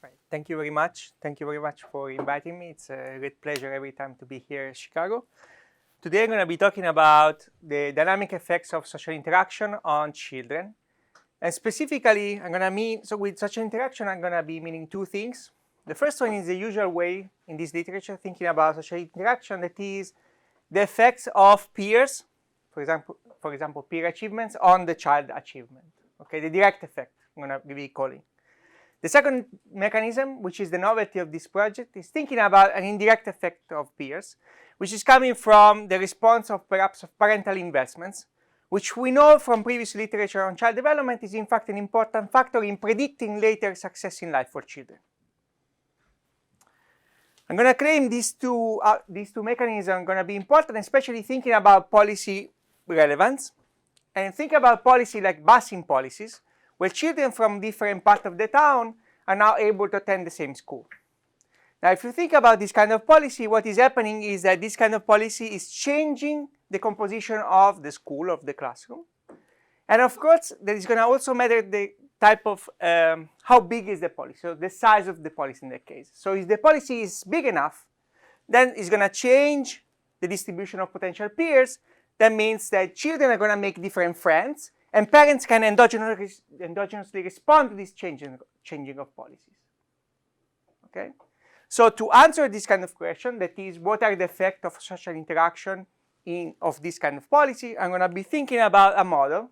Right. Thank you very much. Thank you very much for inviting me. It's a great pleasure every time to be here in Chicago. Today I'm going to be talking about the dynamic effects of social interaction on children. And specifically, with social interaction, I'm going to be meaning two things. The first one is the usual way in this literature thinking about social interaction, that is the effects of peers, for example, peer achievements on the child achievement. Okay, the direct effect I'm going to be calling. The second mechanism, which is the novelty of this project, is thinking about an indirect effect of peers, which is coming from the response of perhaps of parental investments, which we know from previous literature on child development is in fact an important factor in predicting later success in life for children. I'm going to claim these two mechanisms are going to be important, especially thinking about policy relevance, and think about policy like busing policies, where children from different parts of the town are now able to attend the same school. Now, if you think about this kind of policy, what is happening is that this kind of policy is changing the composition of the school, of the classroom. And of course, that is going to also matter the type of, how big is the policy, so the size of the policy in that case. So if the policy is big enough, then it's going to change the distribution of potential peers. That means that children are going to make different friends, and parents can endogenously respond to this changing of policies. Okay? So to answer this kind of question, that is, what are the effects of social interaction of this kind of policy, I'm going to be thinking about a model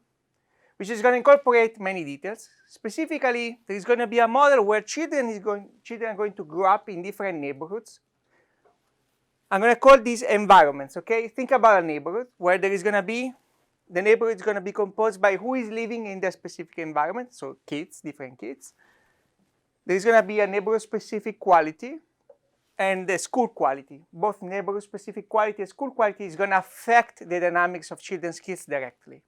which is going to incorporate many details. Specifically, there is going to be a model where children are going to grow up in different neighborhoods. I'm going to call these environments, okay? Think about a neighborhood where there is going to be the neighborhood is going to be composed by who is living in the specific environment, so kids, different kids. There is going to be a neighborhood-specific quality and the school quality. Both neighborhood-specific quality and school quality is going to affect the dynamics of children's skills directly.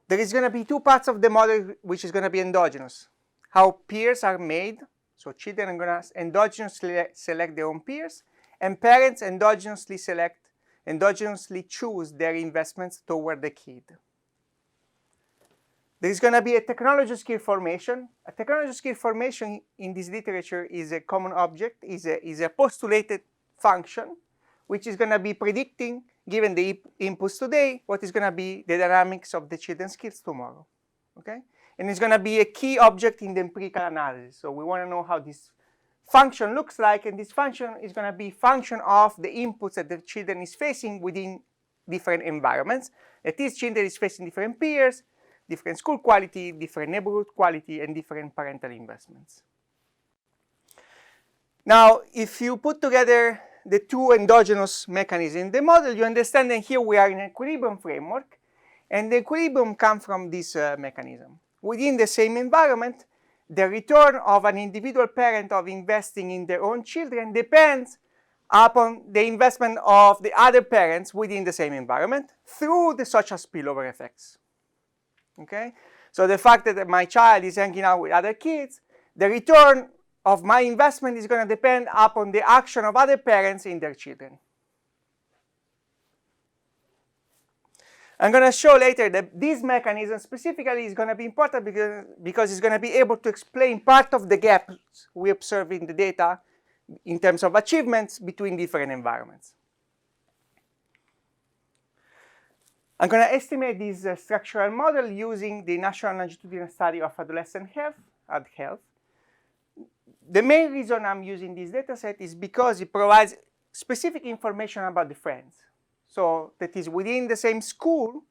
There is going to be two parts of the model which is going to be endogenous. How peers are made, so children are going to endogenously select their own peers, and parents endogenously choose their investments toward the kid. There is going to be a technology skill formation. A technology skill formation in this literature is a common object, is a postulated function, which is going to be predicting, given the inputs today, what is going to be the dynamics of the children's skills tomorrow. Okay? And it's going to be a key object in the empirical analysis. So we want to know how this function looks like, and this function is going to be function of the inputs that the children is facing within different environments. That is, children is facing different peers, different school quality, different neighborhood quality, and different parental investments. Now, if you put together the two endogenous mechanisms in the model, you understand that here we are in an equilibrium framework, and the equilibrium comes from this mechanism. Within the same environment, the return of an individual parent of investing in their own children depends upon the investment of the other parents within the same environment through the social spillover effects. Okay? So the fact that my child is hanging out with other kids, the return of my investment is going to depend upon the action of other parents in their children. I'm going to show later that this mechanism specifically is going to be important because it's going to be able to explain part of the gaps we observe in the data in terms of achievements between different environments. I'm going to estimate this structural model using the National Longitudinal Study of Adolescent Health, AdHealth. The main reason I'm using this dataset is because it provides specific information about the friends. So that is, within the same school,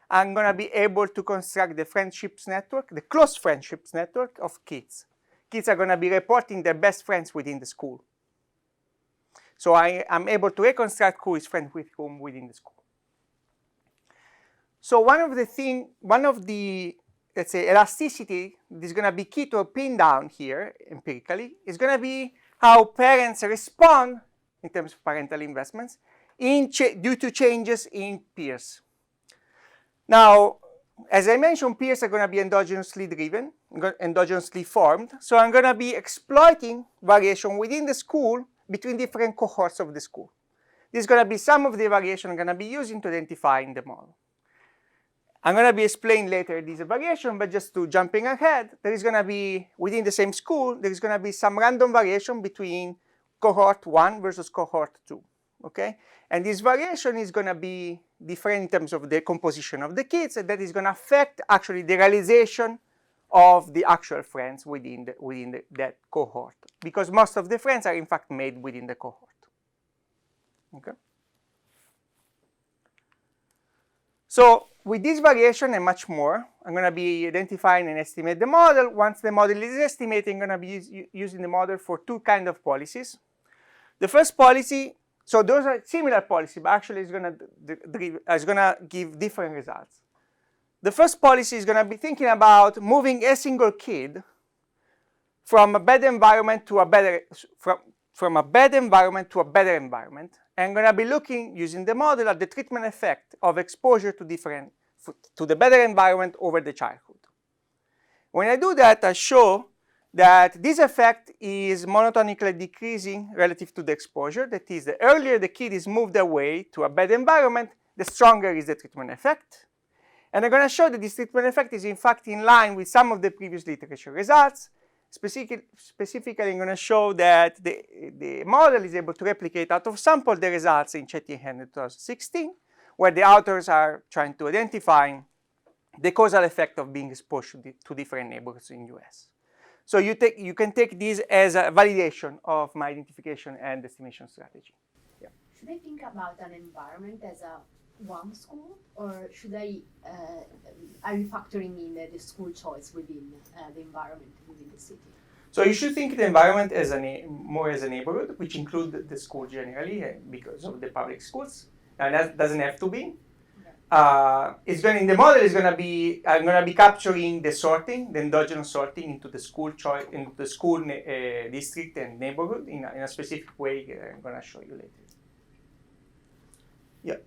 I'm going to be able to construct the friendships network, the close friendships network of kids. Kids are going to be reporting their best friends within the school. So I'm able to reconstruct who is friends with whom within the school. So one of the, let's say, elasticity that is going to be key to pin down here empirically is going to be how parents respond in terms of parental investments due to changes in peers. Now, as I mentioned, peers are going to be endogenously driven, endogenously formed. So I'm going to be exploiting variation within the school between different cohorts of the school. This is going to be some of the variation I'm going to be using to identify in the model. I'm going to be explaining later this variation, but just to jumping ahead, there is going to be, within the same school, there is going to be some random variation between cohort 1 versus cohort 2, okay? And this variation is going to be different in terms of the composition of the kids, and that is going to affect actually the realization of the actual friends within that cohort, because most of the friends are in fact made within the cohort, okay? So with this variation and much more, I'm going to be identifying and estimate the model. Once the model is estimated, I'm going to be using the model for two kinds of policies. The first policy, so those are similar policies, but actually it's going to give different results. The first policy is going to be thinking about moving a single kid from a bad environment to a better, from a bad environment to a better environment. And I'm going to be looking, using the model, at the treatment effect of exposure to the better environment over the childhood. When I do that, I show that this effect is monotonically decreasing relative to the exposure. That is, the earlier the kid is moved away to a bad environment, the stronger is the treatment effect. And I'm going to show that this treatment effect is in fact in line with some of the previous literature results. Specifically, I'm going to show that the model is able to replicate out of sample the results in Chetty and Henry 2016, where the authors are trying to identify the causal effect of being exposed to different neighborhoods in the US. So you can take this as a validation of my identification and estimation strategy. Yeah. Should I think about an environment as a one school, or should are you factoring in the school choice within the environment within the city? So you should think the environment as more as a neighborhood, which include the school generally because of the public schools, and that doesn't have to be. In the model is going to be, I'm going to be capturing the sorting, the endogenous sorting into the school choice, into the school district and neighborhood in a specific way. I'm going to show you later. Yeah.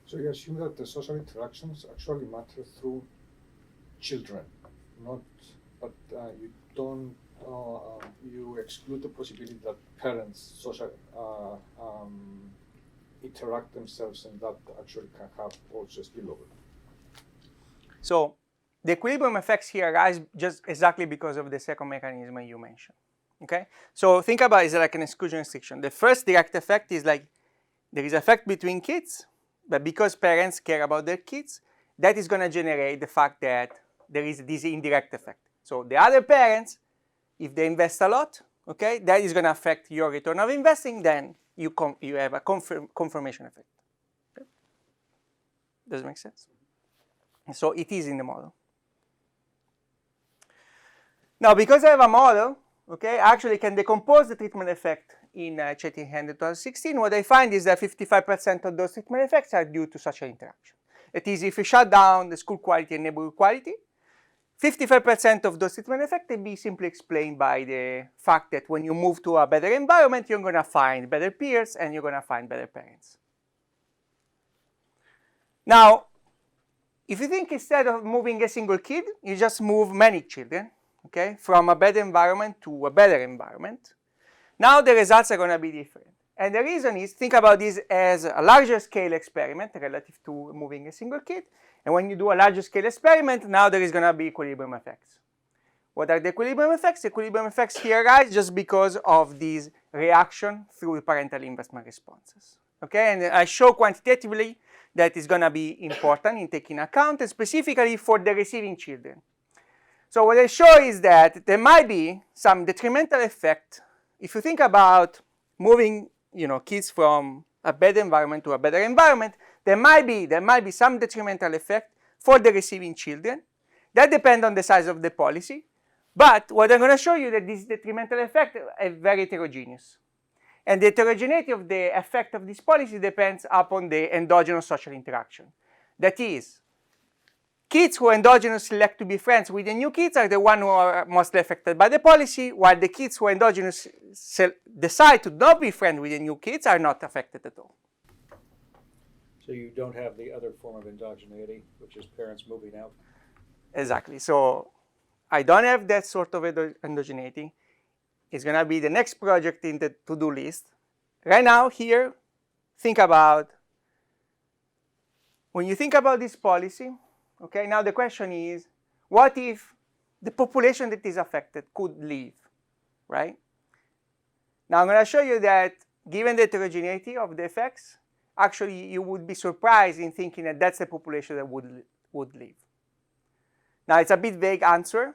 So you assume that the social interactions actually matter through children, but you don't, you exclude the possibility that parents interact themselves, and that actually can have also spillover. So the equilibrium effects here arise just exactly because of the second mechanism you mentioned. Okay? So think about it as like an exclusion restriction. The first direct effect is like there is effect between kids, but because parents care about their kids, that is going to generate the fact that there is this indirect effect. So the other parents, if they invest a lot, okay, that is going to affect your return of investing, then you have a confirmation effect. Okay? Does it make sense? So it is in the model. Now, because I have a model, okay, I actually can decompose the treatment effect in Chetty and Henry 2016. What I find is that 55% of those treatment effects are due to social interaction. That is, if you shut down the school quality and neighborhood quality, 55% of those treatment effects can be simply explained by the fact that when you move to a better environment, you're going to find better peers and you're going to find better parents. Now, if you think instead of moving a single kid, you just move many children, okay, from a bad environment to a better environment, now the results are going to be different. And the reason is, think about this as a larger scale experiment relative to moving a single kid. And when you do a larger scale experiment, now there is going to be equilibrium effects. What are the equilibrium effects? Equilibrium effects here arise just because of this reaction through parental investment responses. Okay, and I show quantitatively that is going to be important in taking account, and specifically for the receiving children. So what I show is that there might be some detrimental effect if you think about moving, kids from a bad environment to a better environment. There might be some detrimental effect for the receiving children. That depends on the size of the policy. But what I'm going to show you that this detrimental effect is very heterogeneous. And the heterogeneity of the effect of this policy depends upon the endogenous social interaction. That is, kids who endogenously elect to be friends with the new kids are the ones who are mostly affected by the policy, while the kids who endogenously decide to not be friends with the new kids are not affected at all. So you don't have the other form of endogeneity, which is parents moving out? Exactly. So I don't have that sort of endogeneity. It's going to be the next project in the to-do list. Right now, here, think about, when you think about this policy, Okay, now the question is, what if the population that is affected could leave, right? Now I'm going to show you that given the heterogeneity of the effects, actually you would be surprised in thinking that that's the population that would leave. Now it's a bit vague answer.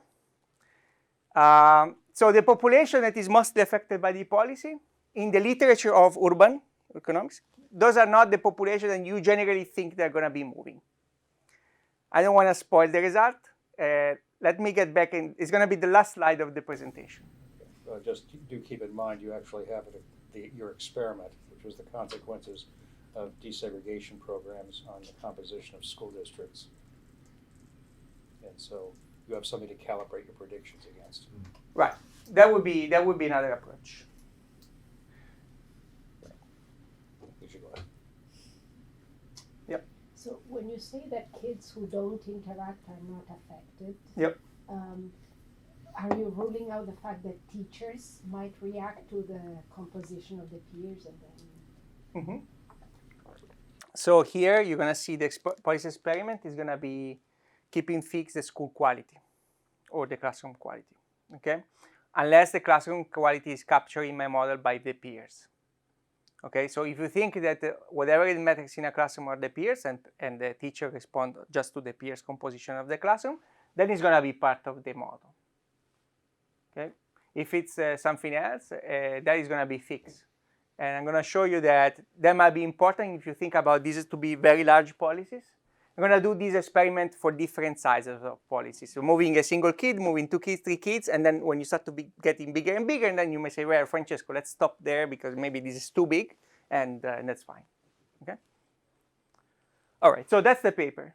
So the population that is mostly affected by the policy, in the literature of urban economics, those are not the population that you generally think they're going to be moving. I don't want to spoil the result. Let me get back in. It's going to be the last slide of the presentation. Just do keep in mind you actually have your experiment, which was the consequences of desegregation programs on the composition of school districts. And so you have something to calibrate your predictions against. Right. That would be another approach. You should go ahead. Yep. So when you say that kids who don't interact are not affected, Yep. Are you ruling out the fact that teachers might react to the composition of the peers and then? Mm-hmm. So here you're going to see the policy experiment is going to be keeping fixed the school quality or the classroom quality, okay? Unless the classroom quality is captured in my model by the peers. Okay, so if you think that whatever it matters in a classroom are the peers and the teacher responds just to the peers composition of the classroom, then it's going to be part of the model. Okay, if it's something else, that is going to be fixed. And I'm going to show you that might be important if you think about this to be very large policies. I'm going to do this experiment for different sizes of policies. So moving a single kid, moving 2 kids, 3 kids, and then when you start to be getting bigger and bigger, and then you may say, well, Francesco, let's stop there because maybe this is too big, and that's fine. Okay. All right, so that's the paper.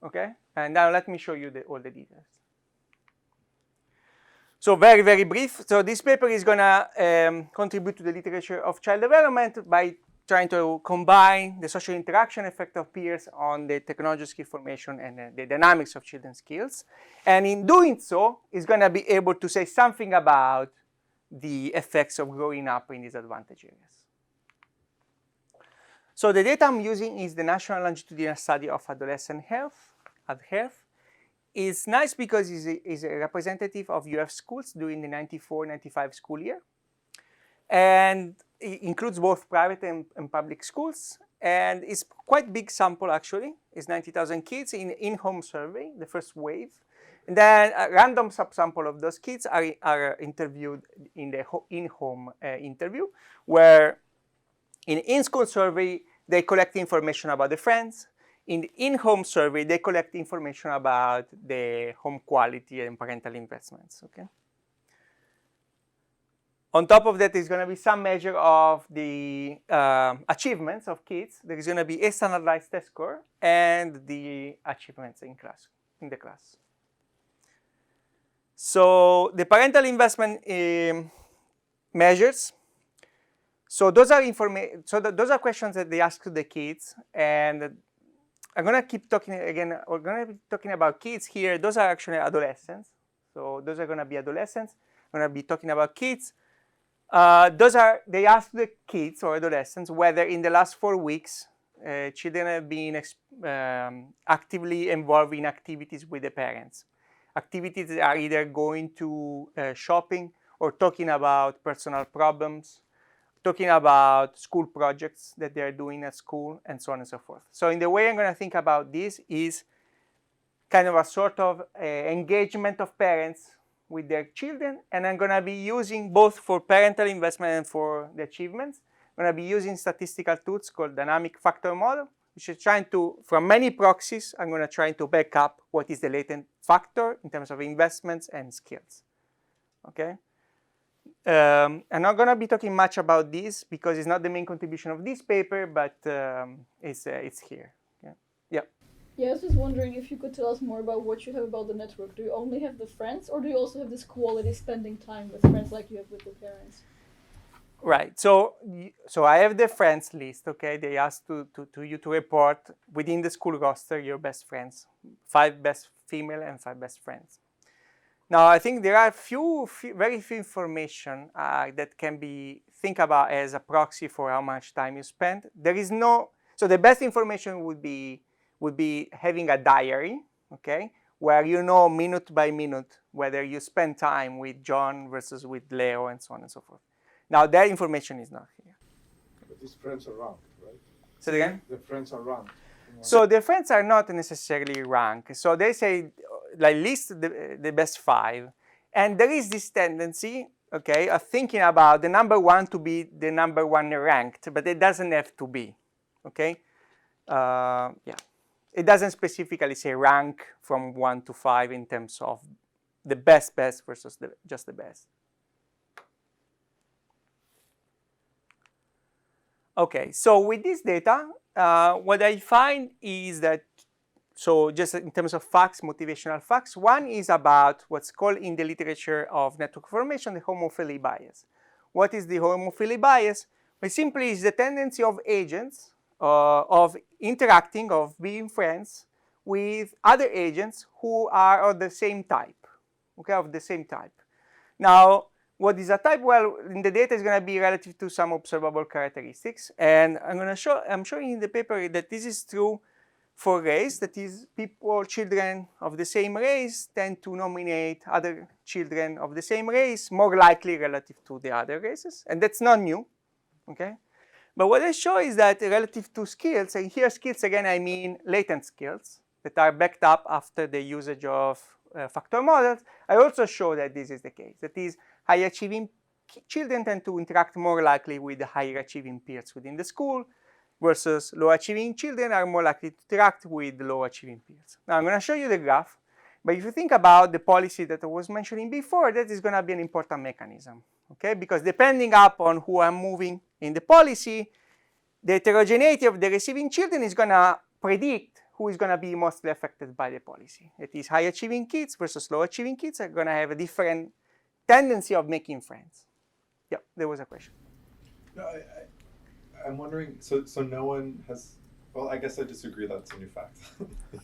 Okay, and now let me show you all the details. So very, very brief. So this paper is going to contribute to the literature of child development by trying to combine the social interaction effect of peers on the technological skill formation and the dynamics of children's skills. And in doing so, it's going to be able to say something about the effects of growing up in disadvantaged areas. So the data I'm using is the National Longitudinal Study of Adolescent Health, AdHealth. It's nice because it's a representative of UF schools during the 94-95 school year. And it includes both private and public schools. And it's quite big sample, actually. It's 90,000 kids in-home survey, the first wave. And then a random subsample of those kids are interviewed in the in-home interview, where in-school survey, they collect information about the friends. In the in-home survey, they collect information about the home quality and parental investments, okay? On top of that, there's going to be some measure of the achievements of kids. There is going to be a standardized test score and the achievements in the class. So the parental investment measures. So those are those are questions that they ask to the kids, and I'm going to keep talking again. We're going to be talking about kids here. Those are actually adolescents. So those are going to be adolescents. I'm going to be talking about kids. They ask the kids or adolescents whether in the last 4 weeks, children have been actively involved in activities with the parents. Activities that are either going to shopping or talking about personal problems, talking about school projects that they're doing at school, and so on and so forth. So in the way I'm going to think about this is kind of a sort of engagement of parents with their children, and I'm going to be using both for parental investment and for the achievements. I'm going to be using statistical tools called dynamic factor model, which is trying to, from many proxies, I'm going to try to back up what is the latent factor in terms of investments and skills, okay? I'm not going to be talking much about this because it's not the main contribution of this paper, but it's here. Yeah. Yeah. Yeah, I was just wondering if you could tell us more about what you have about the network. Do you only have the friends, or do you also have this quality spending time with friends like you have with the parents? Right. So I have the friends list. Okay. They ask you to report within the school roster your best friends, 5 best female and 5 best friends. Now, I think there are very few information that can be think about as a proxy for how much time you spend. There is no, so the best information would be having a diary, okay, where you know minute by minute whether you spend time with John versus with Leo and so on and so forth. Now that information is not here. But these friends are ranked, right? Say it again? The friends are ranked. So the friends are not necessarily ranked. So they say, like, list the best 5. And there is this tendency, okay, of thinking about the number 1 to be the number 1 ranked, but it doesn't have to be, okay? Yeah. It doesn't specifically say rank from 1 to 5 in terms of the best versus just the best. Okay, so with this data, what I find is that, so just in terms of facts, motivational facts, one is about what's called in the literature of network formation, the homophily bias. What is the homophily bias? Well, simply is the tendency of agents of interacting, of being friends with other agents who are of the same type, okay, of the same type. Now, what is a type? Well, in the data is going to be relative to some observable characteristics, and I'm showing in the paper that this is true for race. That is, children of the same race tend to nominate other children of the same race more likely relative to the other races, and that's not new, okay? But what I show is that relative to skills, and here skills again I mean latent skills that are backed up after the usage of factor models, I also show that this is the case. That is, high achieving children tend to interact more likely with the higher achieving peers within the school, versus low achieving children are more likely to interact with low achieving peers. Now I'm going to show you the graph, but if you think about the policy that I was mentioning before, that is going to be an important mechanism, okay? Because depending upon who I'm moving in the policy, the heterogeneity of the receiving children is going to predict who is going to be mostly affected by the policy. That is, high achieving kids versus low achieving kids are going to have a different tendency of making friends. Yeah, there was a question. No, I'm wondering, so no one has, well, I guess I disagree, that's a new fact.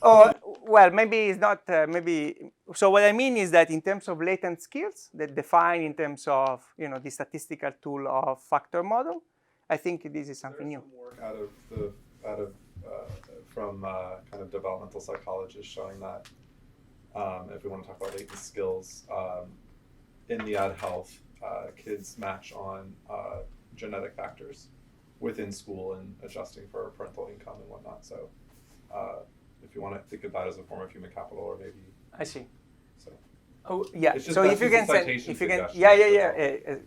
Oh, well, maybe it's not, so what I mean is that in terms of latent skills that define in terms of, the statistical tool of factor model, I think this is something new. There's some work from kind of developmental psychologists showing that if we want to talk about latent skills, in the ad health, kids match on genetic factors within school and adjusting for parental income and whatnot. So if you want to think of that as a form of human capital, or maybe. I see. So. Oh, yeah. It's just, so if you can send,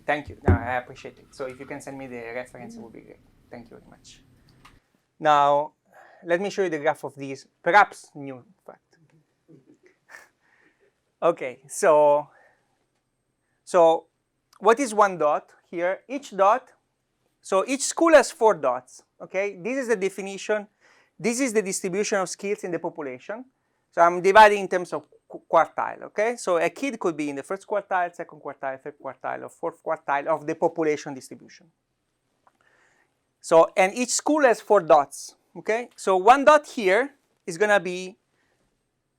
thank you. No, I appreciate it. So if you can send me the reference, it would be great. Thank you very much. Now, let me show you the graph of these, perhaps new fact. Okay, so what is one dot here? Each dot, so each school has 4 dots, okay? This is the definition. This is the distribution of skills in the population. So I'm dividing in terms of quartile, okay? So a kid could be in the first quartile, second quartile, third quartile, or fourth quartile of the population distribution. So, and each school has 4 dots, okay? So one dot here is gonna be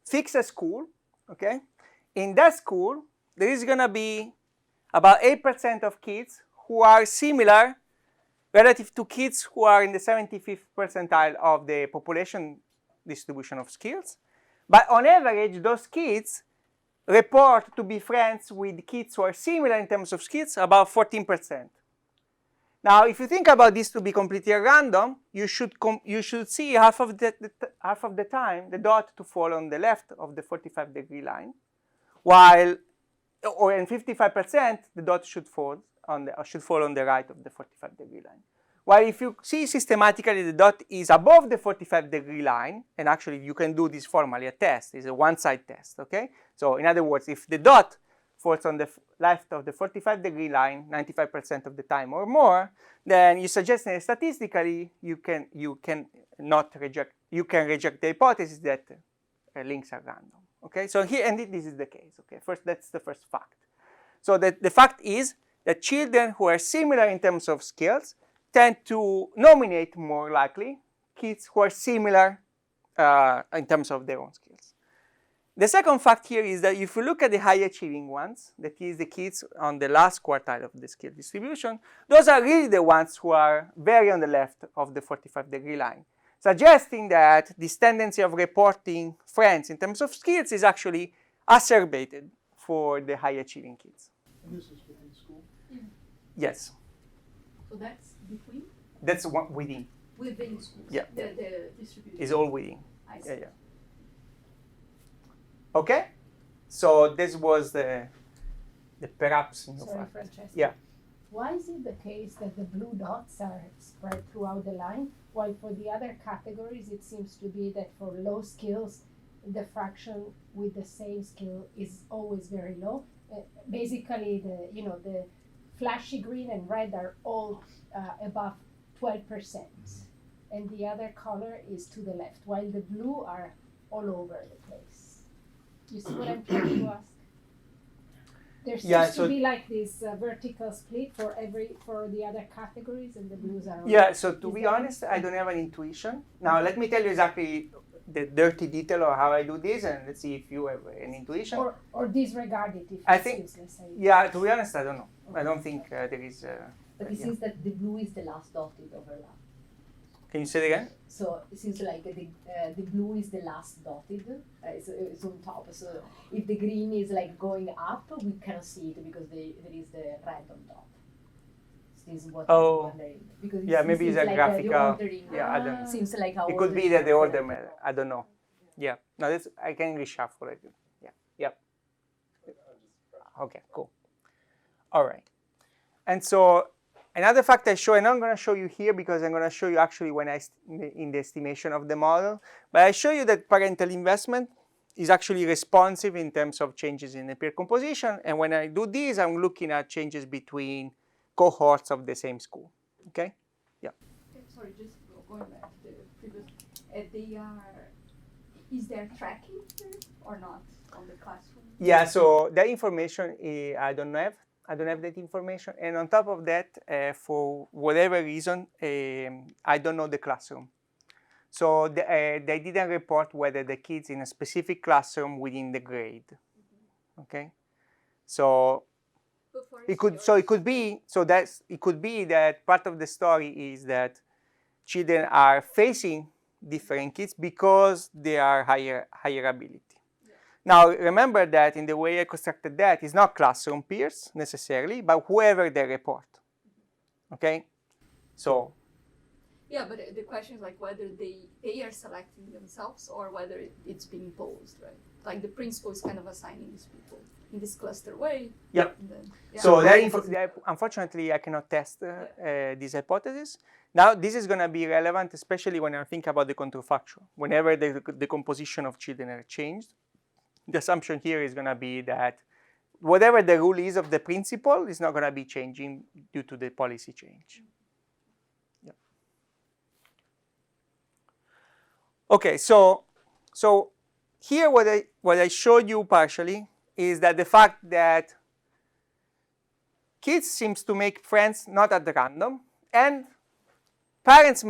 fix a school, okay? In that school, there is gonna be about 8% of kids who are similar relative to kids who are in the 75th percentile of the population distribution of skills. But on average, those kids report to be friends with kids who are similar in terms of skills, about 14%. Now, if you think about this to be completely random, you should see half of the time the dot to fall on the left of the 45-degree line, while, or in 55%, the dot should fall on the right of the 45-degree line. While if you see systematically the dot is above the 45-degree line, and actually you can do this formally, a test, it's a one-side test, okay? So in other words, if the dot falls on the left of the 45-degree line 95% of the time or more, then you suggest that statistically you can reject the hypothesis that links are random. Okay, so here, and this is the case. Okay, first, that's the first fact. So the fact is that children who are similar in terms of skills tend to nominate more likely kids who are similar in terms of their own skills. The second fact here is that if you look at the high achieving ones, that is the kids on the last quartile of the skill distribution, those are really the ones who are very on the left of the 45-degree line. suggesting that this tendency of reporting friends in terms of skills is actually exacerbated for the high achieving kids. And this is within school? Yes, So that's between, that's one within. within schools. Yeah. The distribution. Is all within. I see. Yeah, yeah. Okay, so this was the perhaps new Sorry, fact. Francesco. Yeah. Why is it the case that the blue dots are spread throughout the line, while for the other categories it seems to be that for low skills, the fraction with the same skill is always very low? Basically, the flashy green and red are all above 12%, and the other color is to the left, while the blue are all over the place. You see what I'm trying to ask? There seems to be like this vertical split for the other categories, and the blues are. Yeah, so to be honest, I don't have an intuition. Now, let me tell you exactly the dirty detail of how I do this, and let's see if you have an intuition. Or disregard it if I it's think- useless. Yeah, to be honest, I don't know. I don't think there is. But it yeah. seems that the blue is the last dotted overlap. Can you say it again? So it seems like the blue is the last dotted. It's on top. So if the green is like going up, we cannot see it because there is the red on top. This is what Oh. I'm wondering. Because Yeah, maybe seems it's a like, graphical. The ordering, Yeah, I don't know. seems like how It could all be that the order connected. matter. I don't know. Yeah. No, this I can reshuffle it. Yeah. Yep. Okay. Cool. All right. And so another fact I show, and I'm going to show you here because I'm going to show you actually when in the estimation of the model, but I show you that parental investment is actually responsive in terms of changes in the peer composition. And when I do this, I'm looking at changes between cohorts of the same school. Okay. Yeah. Okay, sorry, just going back to the previous. They are. Is there tracking here or not on the classroom? Yeah. So that information I don't have. I don't have that information. And on top of that, for whatever reason, I don't know the classroom. So they didn't report whether the kids in a specific classroom within the grade. Okay. So it could be that part of the story is that children are facing different kids because they are higher ability. Now, remember that in the way I constructed that, it's not classroom peers necessarily, but whoever they report. Okay? So. Yeah, but the question is like whether they are selecting themselves or whether it's being imposed, right? Like the principal is kind of assigning these people in this cluster way. Yep. Then, yeah. So unfortunately, I cannot test this hypothesis. Now, this is going to be relevant, especially when I think about the counterfactual. Whenever the composition of children are changed, the assumption here is going to be that whatever the rule is of the principal is not going to be changing due to the policy change. Yeah. Okay, so here what I showed you partially is that the fact that kids seems to make friends not at random, and parents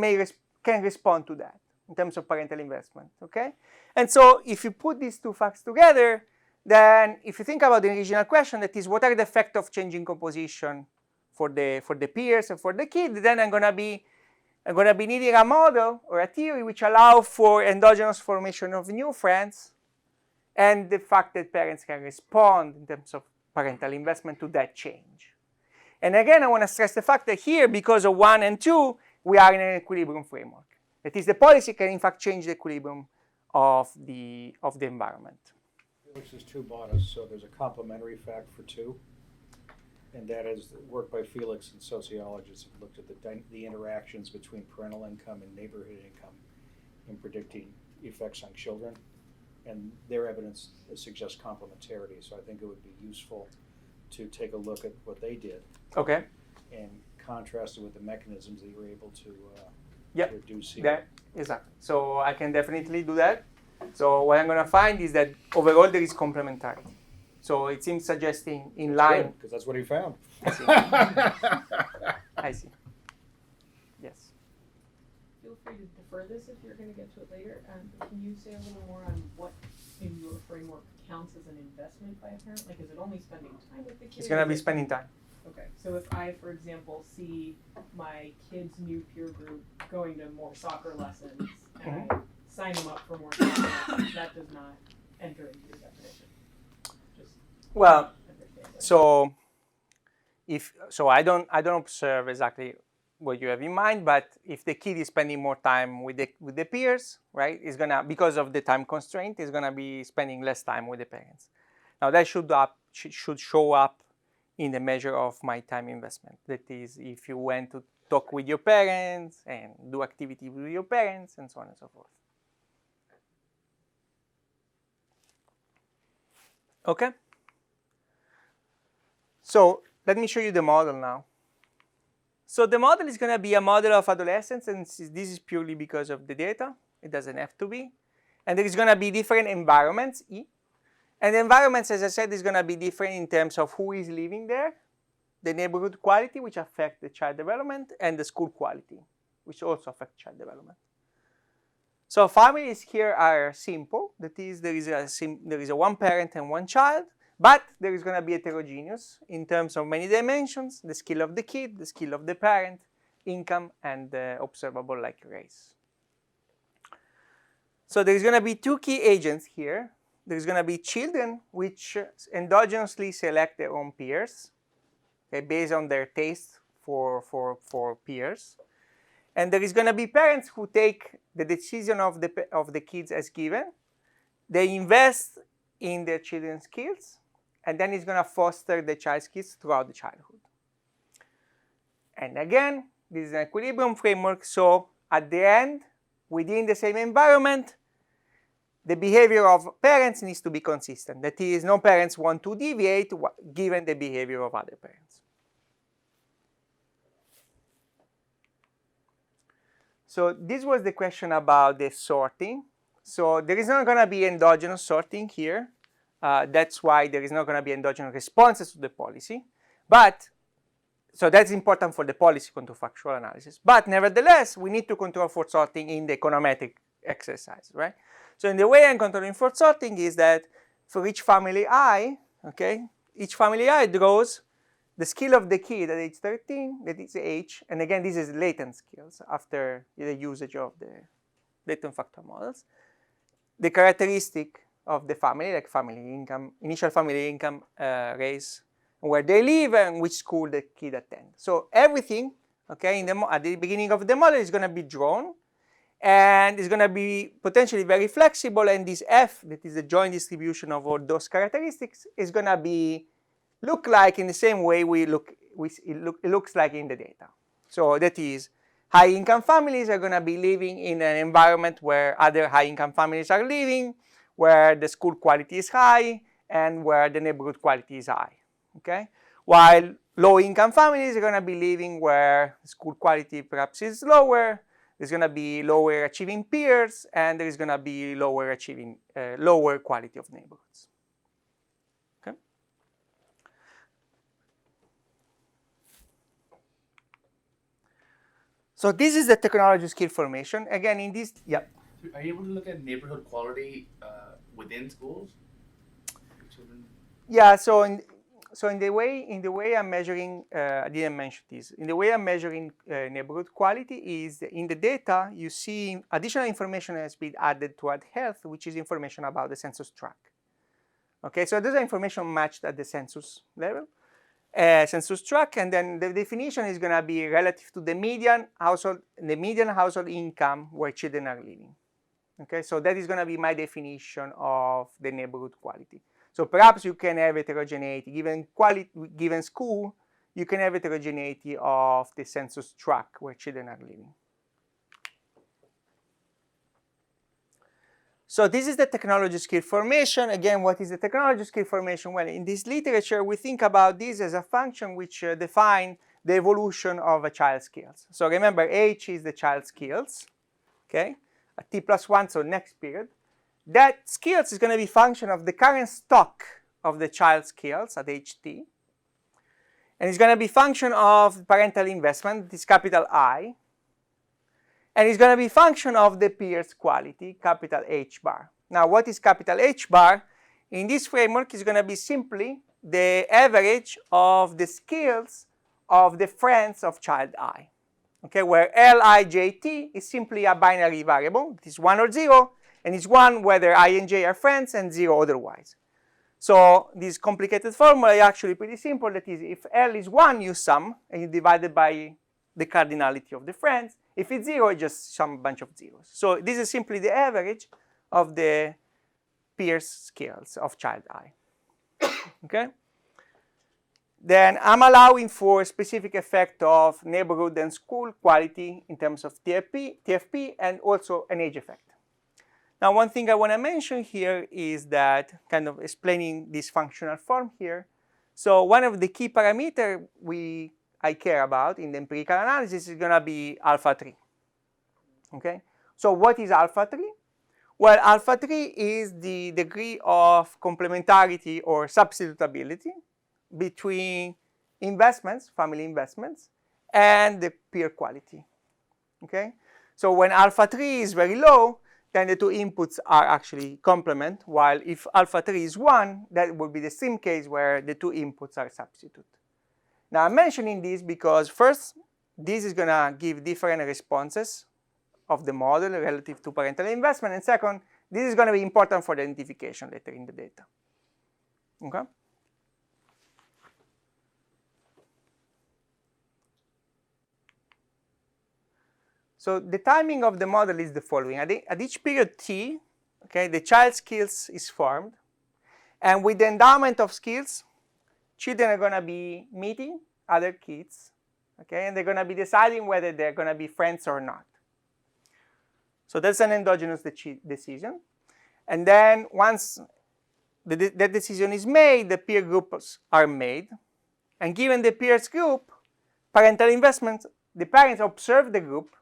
can respond to that in terms of parental investment, okay? And so if you put these two facts together, then if you think about the original question, that is what are the effects of changing composition for the peers and for the kid, then I'm gonna be needing a model or a theory which allow for endogenous formation of new friends and the fact that parents can respond in terms of parental investment to that change. And again, I want to stress the fact that here, because of 1 and 2, we are in an equilibrium framework. That is, the policy can in fact change the equilibrium of the environment. Felix's 2 bonus, so there's a complementary fact for 2, and that is work by Felix and sociologists have looked at the interactions between parental income and neighborhood income in predicting effects on children, and their evidence suggests complementarity. So I think it would be useful to take a look at what they did. Okay. And contrast it with the mechanisms that you were able to reduce here. That, exactly. So I can definitely do that. So what I'm going to find is that overall there is complementarity. So it seems suggesting in line. Because that's what he found. I see. I see. Yes. Feel free to defer this if you're going to get to it later. Can you say a little more on what in your framework counts as an investment by a parent? Like, is it only spending time with the kids? It's going to be spending time. Okay, so if I, for example, see my kid's new peer group going to more soccer lessons and I sign them up for more soccer lessons, that does not enter into your definition. Just Well, understand it. so I don't observe exactly what you have in mind, but if the kid is spending more time with the peers, right, is gonna, because of the time constraint, is gonna be spending less time with the parents. Now that should show up in the measure of my time investment. That is, if you went to talk with your parents and do activity with your parents and so on and so forth. Okay? So let me show you the model now. So the model is going to be a model of adolescence, and this is purely because of the data. It doesn't have to be. And there is going to be different environments, E. And the environments, as I said, is going to be different in terms of who is living there, the neighborhood quality, which affect the child development, and the school quality, which also affect child development. So families here are simple. That is, there is a one parent and one child, but there is going to be heterogeneous in terms of many dimensions: the skill of the kid, the skill of the parent, income, and observable like race. So there is going to be two key agents here. There is going to be children which endogenously select their own peers, okay, based on their taste for peers. And there is going to be parents who take the decision of the kids as given. They invest in their children's skills, and then it's going to foster the child's skills throughout the childhood. And again, this is an equilibrium framework, so at the end, within the same environment, the behavior of parents needs to be consistent. That is, no parents want to deviate given the behavior of other parents. So this was the question about the sorting. So there is not going to be endogenous sorting here. That's why there is not going to be endogenous responses to the policy. But, so that's important for the policy counterfactual analysis. But nevertheless, we need to control for sorting in the econometric exercise, right? So in the way I'm controlling for sorting is that for each family I, okay, each family I draws the skill of the kid at age 13, that is H, and again, this is latent skills after the usage of the latent factor models. The characteristic of the family, like family income, initial family income, race, where they live, and which school the kid attends. So everything, okay, at the beginning of the model is going to be drawn, and it's going to be potentially very flexible, and this F, that is the joint distribution of all those characteristics, is going to be look like in the same way it looks like in the data. So that is, high-income families are going to be living in an environment where other high-income families are living, where the school quality is high, and where the neighborhood quality is high, okay? While low-income families are going to be living where school quality perhaps is lower, there's going to be lower achieving peers, and there is going to be lower quality of neighborhoods. So this is the technology skill formation. Again, in this, yeah. Are you able to look at neighborhood quality within schools? Yeah. So in the way I'm measuring, I didn't mention this. In the way I'm measuring neighborhood quality is in the data you see additional information has been added to add health, which is information about the census tract. Okay. So there's information matched at the census level. Census tract, and then the definition is going to be relative to the median household income where children are living. Okay, so that is going to be my definition of the neighborhood quality. So perhaps you can have heterogeneity given school, you can have heterogeneity of the census tract where children are living. So this is the technology skill formation. Again, what is the technology skill formation? Well, in this literature, we think about this as a function which defines the evolution of a child's skills. So remember, H is the child's skills, okay? A T+1, so next period. That skills is going to be function of the current stock of the child's skills at HT. And it's going to be function of parental investment, this capital I. And it's going to be function of the peers quality, capital H bar. Now, what is capital H bar? In this framework, it's going to be simply the average of the skills of the friends of child I. Okay, where Lijt is simply a binary variable. It is 1 or 0, and it's 1 whether I and j are friends and 0 otherwise. So this complicated formula is actually pretty simple. That is, if L is 1, you sum, and you divide it by the cardinality of the friends. If it's 0, it's just some bunch of zeros. So this is simply the average of the peers skills of child I. Okay? Then I'm allowing for a specific effect of neighborhood and school quality in terms of TFP, and also an age effect. Now, one thing I want to mention here is that, kind of explaining this functional form here. So one of the key parameters I care about in the empirical analysis is going to be alpha 3. Okay? So what is alpha 3? Well, alpha 3 is the degree of complementarity or substitutability between investments, family investments, and the peer quality. Okay? So when alpha 3 is very low, then the two inputs are actually complement, while if alpha 3 is 1, that would be the same case where the two inputs are substitute. Now, I'm mentioning this because first, this is going to give different responses of the model relative to parental investment, and second, this is going to be important for the identification later in the data. Okay? So the timing of the model is the following. At each period t, okay, the child skills is formed, and with the endowment of skills, children are going to be meeting other kids, okay, and they're going to be deciding whether they're going to be friends or not. So that's an endogenous decision. And then once that decision is made, the peer groups are made. And given the peers group, parental investments, the parents observe the group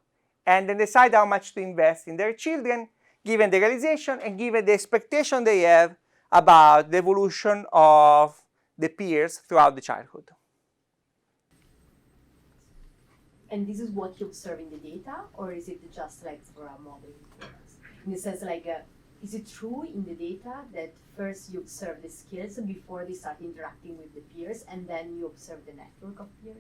and then decide how much to invest in their children, given the realization and given the expectation they have about the evolution of the peers throughout the childhood. And this is what you observe in the data, or is it just like for a modeling purpose? In the sense, like, is it true in the data that first you observe the skills before they start interacting with the peers, and then you observe the network of peers?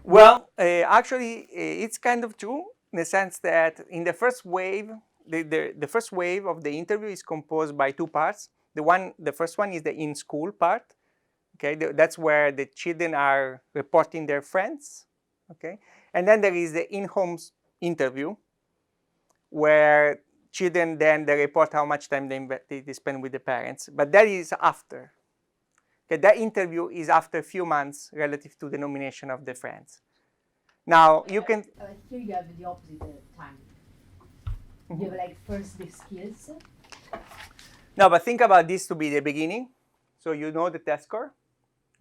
Well, actually, it's kind of true in the sense that in the first wave, the first wave of the interview is composed by two parts. The first one is the in-school part. Okay, that's where the children are reporting their friends. Okay, and then there is the in-home interview, where children then they report how much time they spend with the parents. But that is after. Okay, that interview is after a few months relative to the nomination of the friends. Now you can. Here you have the opposite time. You have like first the skills. No, but think about this to be the beginning. So you know the test score,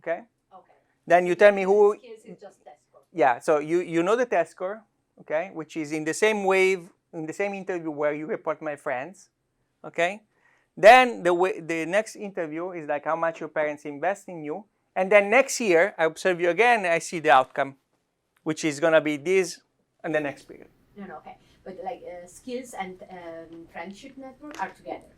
okay? Okay. Then you tell me who. Skills is just test score. Yeah. So you know the test score, okay, which is in the same wave, in the same interview where you report my friends, okay. Then the next interview is like how much your parents invest in you, and then next year I observe you again and I see the outcome, which is gonna be this and the next period. No, okay. But like skills and friendship network are together.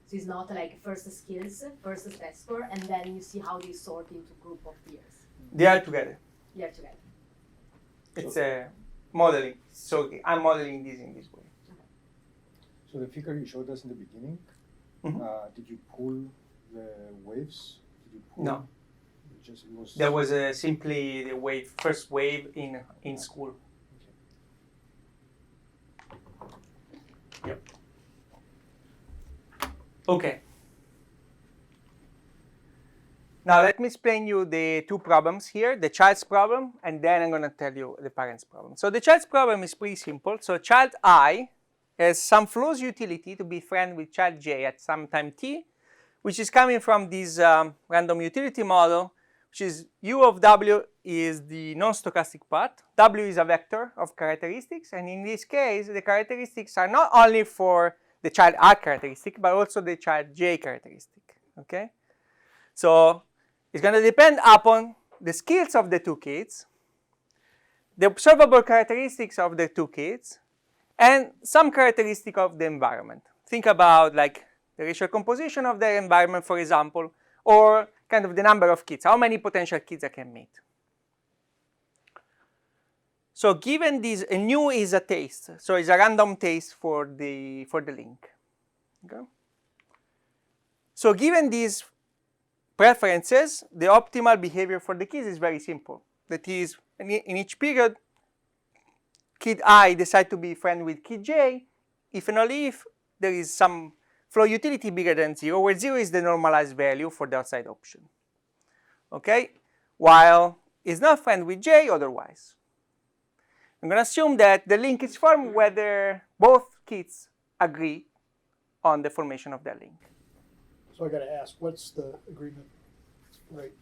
So it's not like first skills, first test score, and then you see how they sort into group of peers. They are together. They are together. It's a modeling. So I'm modeling this in this way. So the figure you showed us in the beginning, did you pull the waves? Did you pull? No. It was. There was simply the first wave in school. Yep. Okay. Now let me explain you the two problems here, the child's problem, and then I'm going to tell you the parent's problem. So the child's problem is pretty simple. So child I has some Flo's utility to be friend with child j at some time t, which is coming from this random utility model, which is u of w is the non-stochastic part. W is a vector of characteristics, and in this case, the characteristics are not only for the child R characteristic, but also the child J characteristic, okay? So it's going to depend upon the skills of the two kids, the observable characteristics of the two kids, and some characteristic of the environment. Think about like the racial composition of their environment, for example, or kind of the number of kids, how many potential kids I can meet. So given this, a nu is a taste, so it's a random taste for the link. Okay? So given these preferences, the optimal behavior for the kids is very simple. That is, in each period, kid I decide to be friend with kid J, if and only if there is some flow utility bigger than 0, where 0 is the normalized value for the outside option. Okay? While it's not friend with J otherwise. I'm going to assume that the link is formed whether both kids agree on the formation of that link. So I got to ask, what's the agreement rate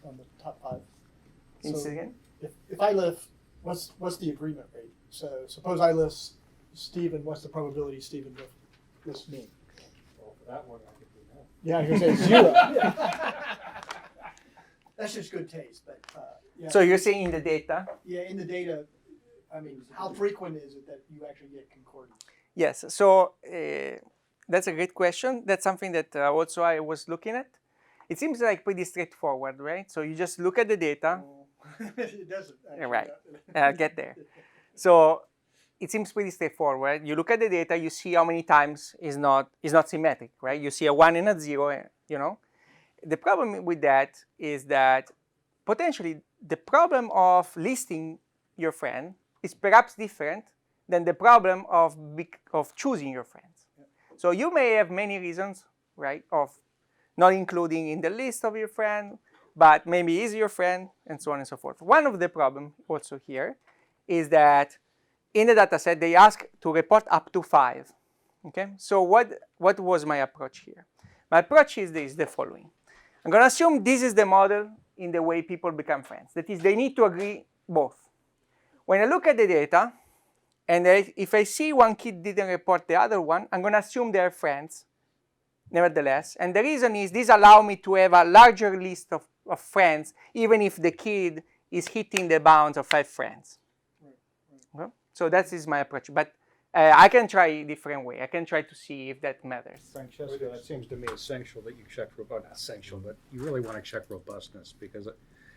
on the top 5? Can you say again? If I list, what's the agreement rate? So suppose I list Stephen, what's the probability Stephen lists me? Well, for that one, I think we know. Yeah, I was going to say 0. That's just good taste, but yeah. So you're saying in the data? Yeah, in the data, I mean, how frequent is it that you actually get concordance? Yes, so that's a great question. That's something that also I was looking at. It seems like pretty straightforward, right? So you just look at the data. It doesn't. Actually. Right, I'll get there. So it seems pretty straightforward. You look at the data, you see how many times is not symmetric, right? You see a 1 and a 0, you know. The problem with that is that potentially the problem of listing your friend is perhaps different than the problem of choosing your friends. Yeah. So you may have many reasons, right, of not including in the list of your friend, but maybe is your friend, and so on and so forth. One of the problems also here is that in the data set, they ask to report up to 5. Okay, so what was my approach here? My approach is the following. I'm going to assume this is the model in the way people become friends. That is, they need to agree both. When I look at the data, and if I see one kid didn't report the other one, I'm going to assume they're friends, nevertheless. And the reason is this allows me to have a larger list of friends, even if the kid is hitting the bounds of 5 friends. Right. Okay? So that is my approach. But I can try a different way. I can try to see if that matters. Francesco, that seems to me essential that you check, not essential, but you really want to check robustness because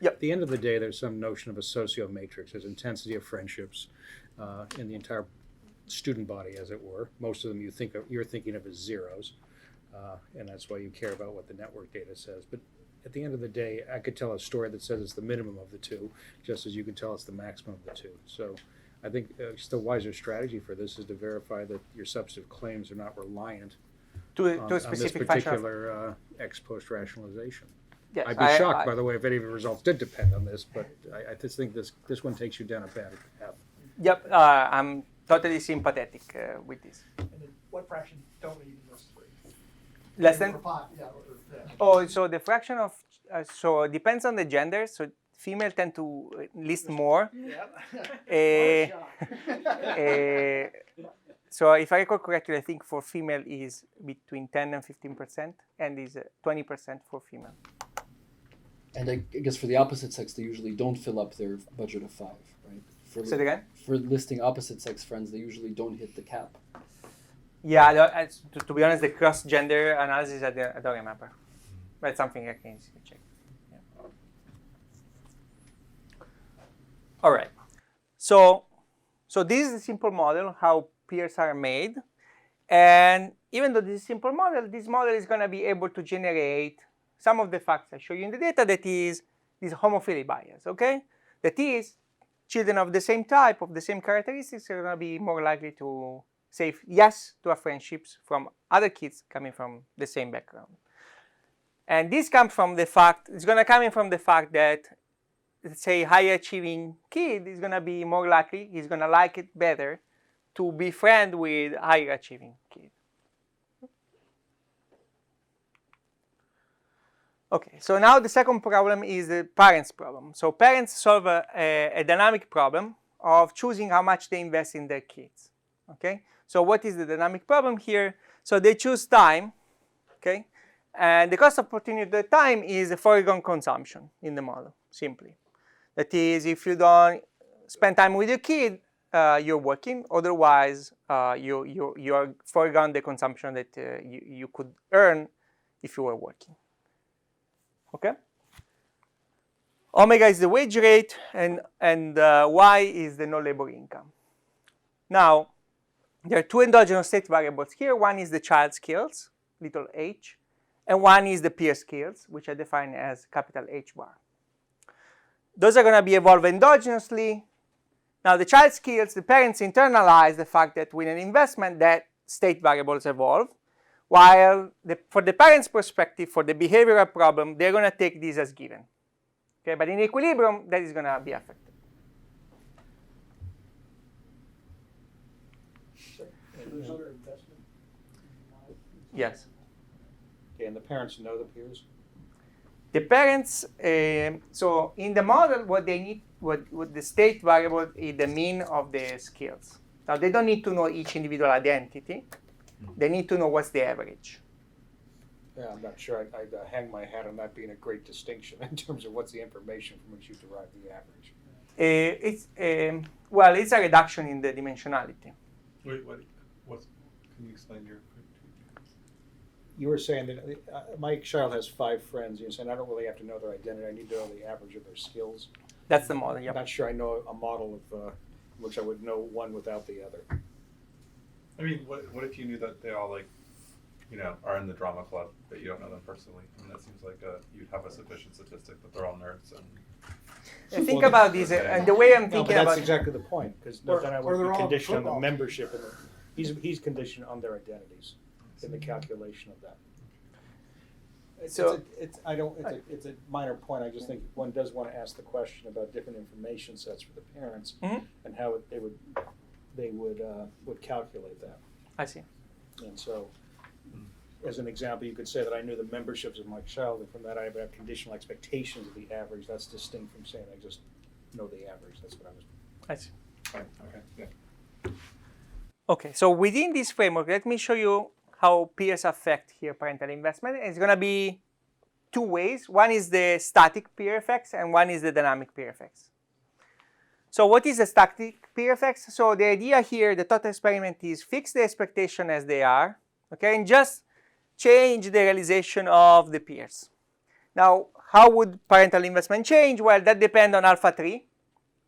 at the end of the day, there's some notion of a socio-matrix. There's intensity of friendships in the entire student body, as it were. Most of them you're thinking of as zeros, and that's why you care about what the network data says. But at the end of the day, I could tell a story that says it's the minimum of the 2, just as you can tell it's the maximum of the 2. So I think just a wiser strategy for this is to verify that your substantive claims are not reliant to a on specific this particular ex post rationalization. Yes, I'd be shocked, by the way, if any of the results did depend on this, but I just think this one takes you down a bad path. Yep, I'm totally sympathetic with this. And then what fraction don't we even list? Less than? Yeah. Oh, so the fraction of, so it depends on the gender. So female tend to list more. So if I recall correctly, I think for female is between 10 and 15%, and is 20% for female. And I guess for the opposite sex, they usually don't fill up their budget of 5, right? Say it again? For listing opposite sex friends, they usually don't hit the cap. Yeah, to be honest, the cross-gender analysis, I don't remember. But it's something I can check. Yeah. All right. So this is a simple model, how peers are made. And even though this is a simple model, this model is going to be able to generate some of the facts I show you in the data, that is this homophily bias, okay? That is, children of the same type, of the same characteristics, are going to be more likely to say yes to friendships from other kids coming from the same background. And this comes from the fact, it's going to come in from the fact that, let's say, higher achieving kid is going to be more likely, he's going to like it better to be friend with higher achieving kid. Okay, so now the second problem is the parents' problem. So parents solve a dynamic problem of choosing how much they invest in their kids. Okay, so what is the dynamic problem here? So they choose time, okay, and the cost of opportunity of the time is a foregone consumption in the model, simply. That is, if you don't spend time with your kid, you're working. Otherwise, you are foregone the consumption that you could earn if you were working. Okay? Omega is the wage rate, and Y is the no-labor income. Now, there are two endogenous state variables here. One is the child skills, little h, and one is the peer skills, which are defined as capital H bar. Those are going to be evolved endogenously. Now, the child skills, the parents internalize the fact that with an investment, that state variables evolve, while for the parents' perspective, for the behavioral problem, they're going to take these as given. Okay, but in equilibrium, that is going to be affected. There's other investment. Yes. Okay, and the parents know the peers? The parents, so in the model, what they need, what the state variable is the mean of the skills. Now, they don't need to know each individual identity. They need to know what's the average. Yeah, I'm not sure. I'd hang my hat on that being a great distinction in terms of what's the information from which you derive the average. Well, it's a reduction in the dimensionality. Wait, can you explain your? You were saying that my child has 5 friends. You're saying I don't really have to know their identity. I need to know the average of their skills. That's the model, I'm yeah. not sure I know a model of which I would know one without the other. I mean, what if you knew that they all are in the drama club, but you don't know them personally? I mean, that seems like you'd have a sufficient statistic that they're all nerds and. Think about this, and the way I'm thinking that's about exactly the point, because then I would they're be all conditioned on the football. membership, and he's conditioned on their identities in the calculation of that. So- It's a minor point. I just think one does want to ask the question about different information sets for the parents and how they would calculate that. I see. And so, as an example, you could say that I knew the memberships of my child, and from that I have conditional expectations of the average. That's distinct from saying I just know the average. That's what I was. I see. Fine. Okay. Yeah. Okay, so within this framework, let me show you how peers affect here parental investment. It's going to be 2 ways. One is the static peer effects, and one is the dynamic peer effects. So what is the static peer effects? So the idea here, the thought experiment is fix the expectation as they are, okay, and just change the realization of the peers. Now, how would parental investment change? Well, that depends on alpha 3,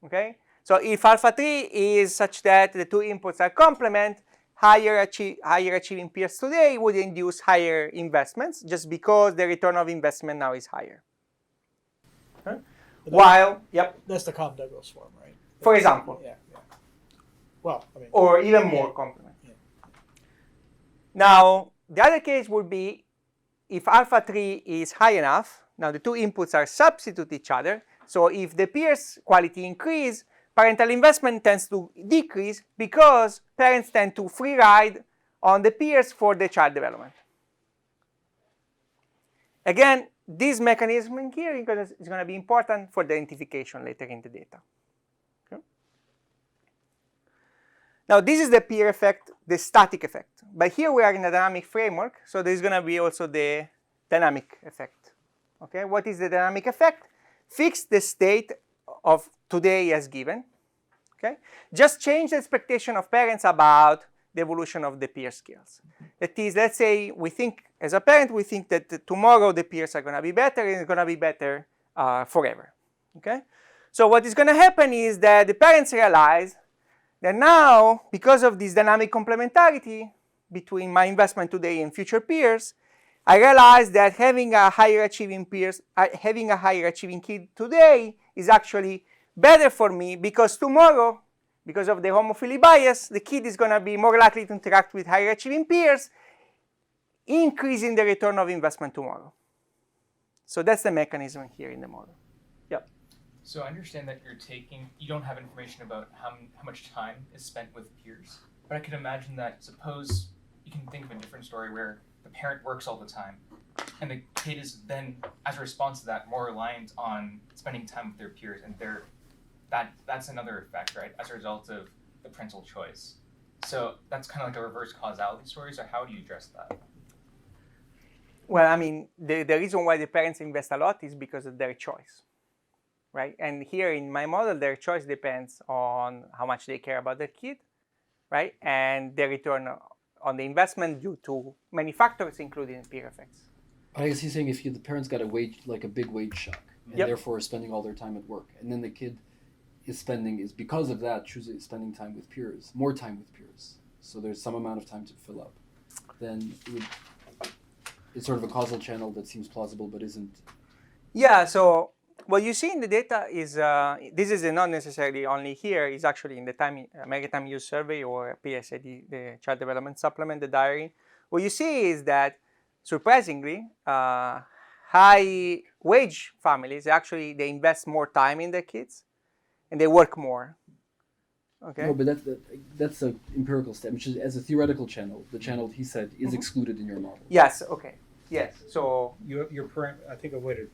okay? So if alpha 3 is such that the 2 inputs are complement, higher achieving peers today would induce higher investments just because the return of investment now is higher. Huh? While, yep, That's the Cobb-Douglas form, right? for example, Yeah. Well, I mean. or even more complement. Yeah. Now, the other case would be if alpha 3 is high enough, now the 2 inputs are substitute each other, so if the peers quality increase, parental investment tends to decrease because parents tend to free ride on the peers for the child development. Again, this mechanism here is going to be important for the identification later in the data. Okay. Now, this is the peer effect, the static effect. But here we are in a dynamic framework, so there's going to be also the dynamic effect. Okay, what is the dynamic effect? Fix the state of today as given. Okay, just change the expectation of parents about the evolution of the peer skills. That is, let's say we think, as a parent, we think that tomorrow the peers are going to be better and it's going to be better forever. Okay, so what is going to happen is that the parents realize that now, because of this dynamic complementarity between my investment today and future peers, I realize that having a higher achieving kid today is actually better for me because tomorrow, because of the homophily bias, the kid is going to be more likely to interact with higher achieving peers, increasing the return of investment tomorrow. So that's the mechanism here in the model. Yep. So I understand that you don't have information about how much time is spent with peers, but I could imagine that suppose you can think of a different story where the parent works all the time, and the kid is then, as a response to that, more reliant on spending time with their peers, and that's another effect, right, as a result of the parental choice. So that's kind of like a reverse causality story, so how do you address that? Well, I mean, the reason why the parents invest a lot is because of their choice, right? And here in my model, their choice depends on how much they care about their kid, right? And their return on the investment due to many factors, including peer effects. I guess he's saying if the parents got a wage, like a big wage shock, and Yep. therefore are spending all their time at work, and then the kid is because of that choosing spending time with peers, more time with peers. So there's some amount of time to fill up. Then it's sort of a causal channel that seems plausible but isn't. Yeah, so what you see in the data is, this is not necessarily only here, it's actually in the American Time Use Survey or PSAD, the Child Development Supplement, the diary. What you see is that, surprisingly, high wage families, actually, they invest more time in their kids and they work more. Okay. No, but that's an empirical step, which is as a theoretical channel. The channel he said is excluded in your model. Yes. Okay. Yes. So Your I think a way to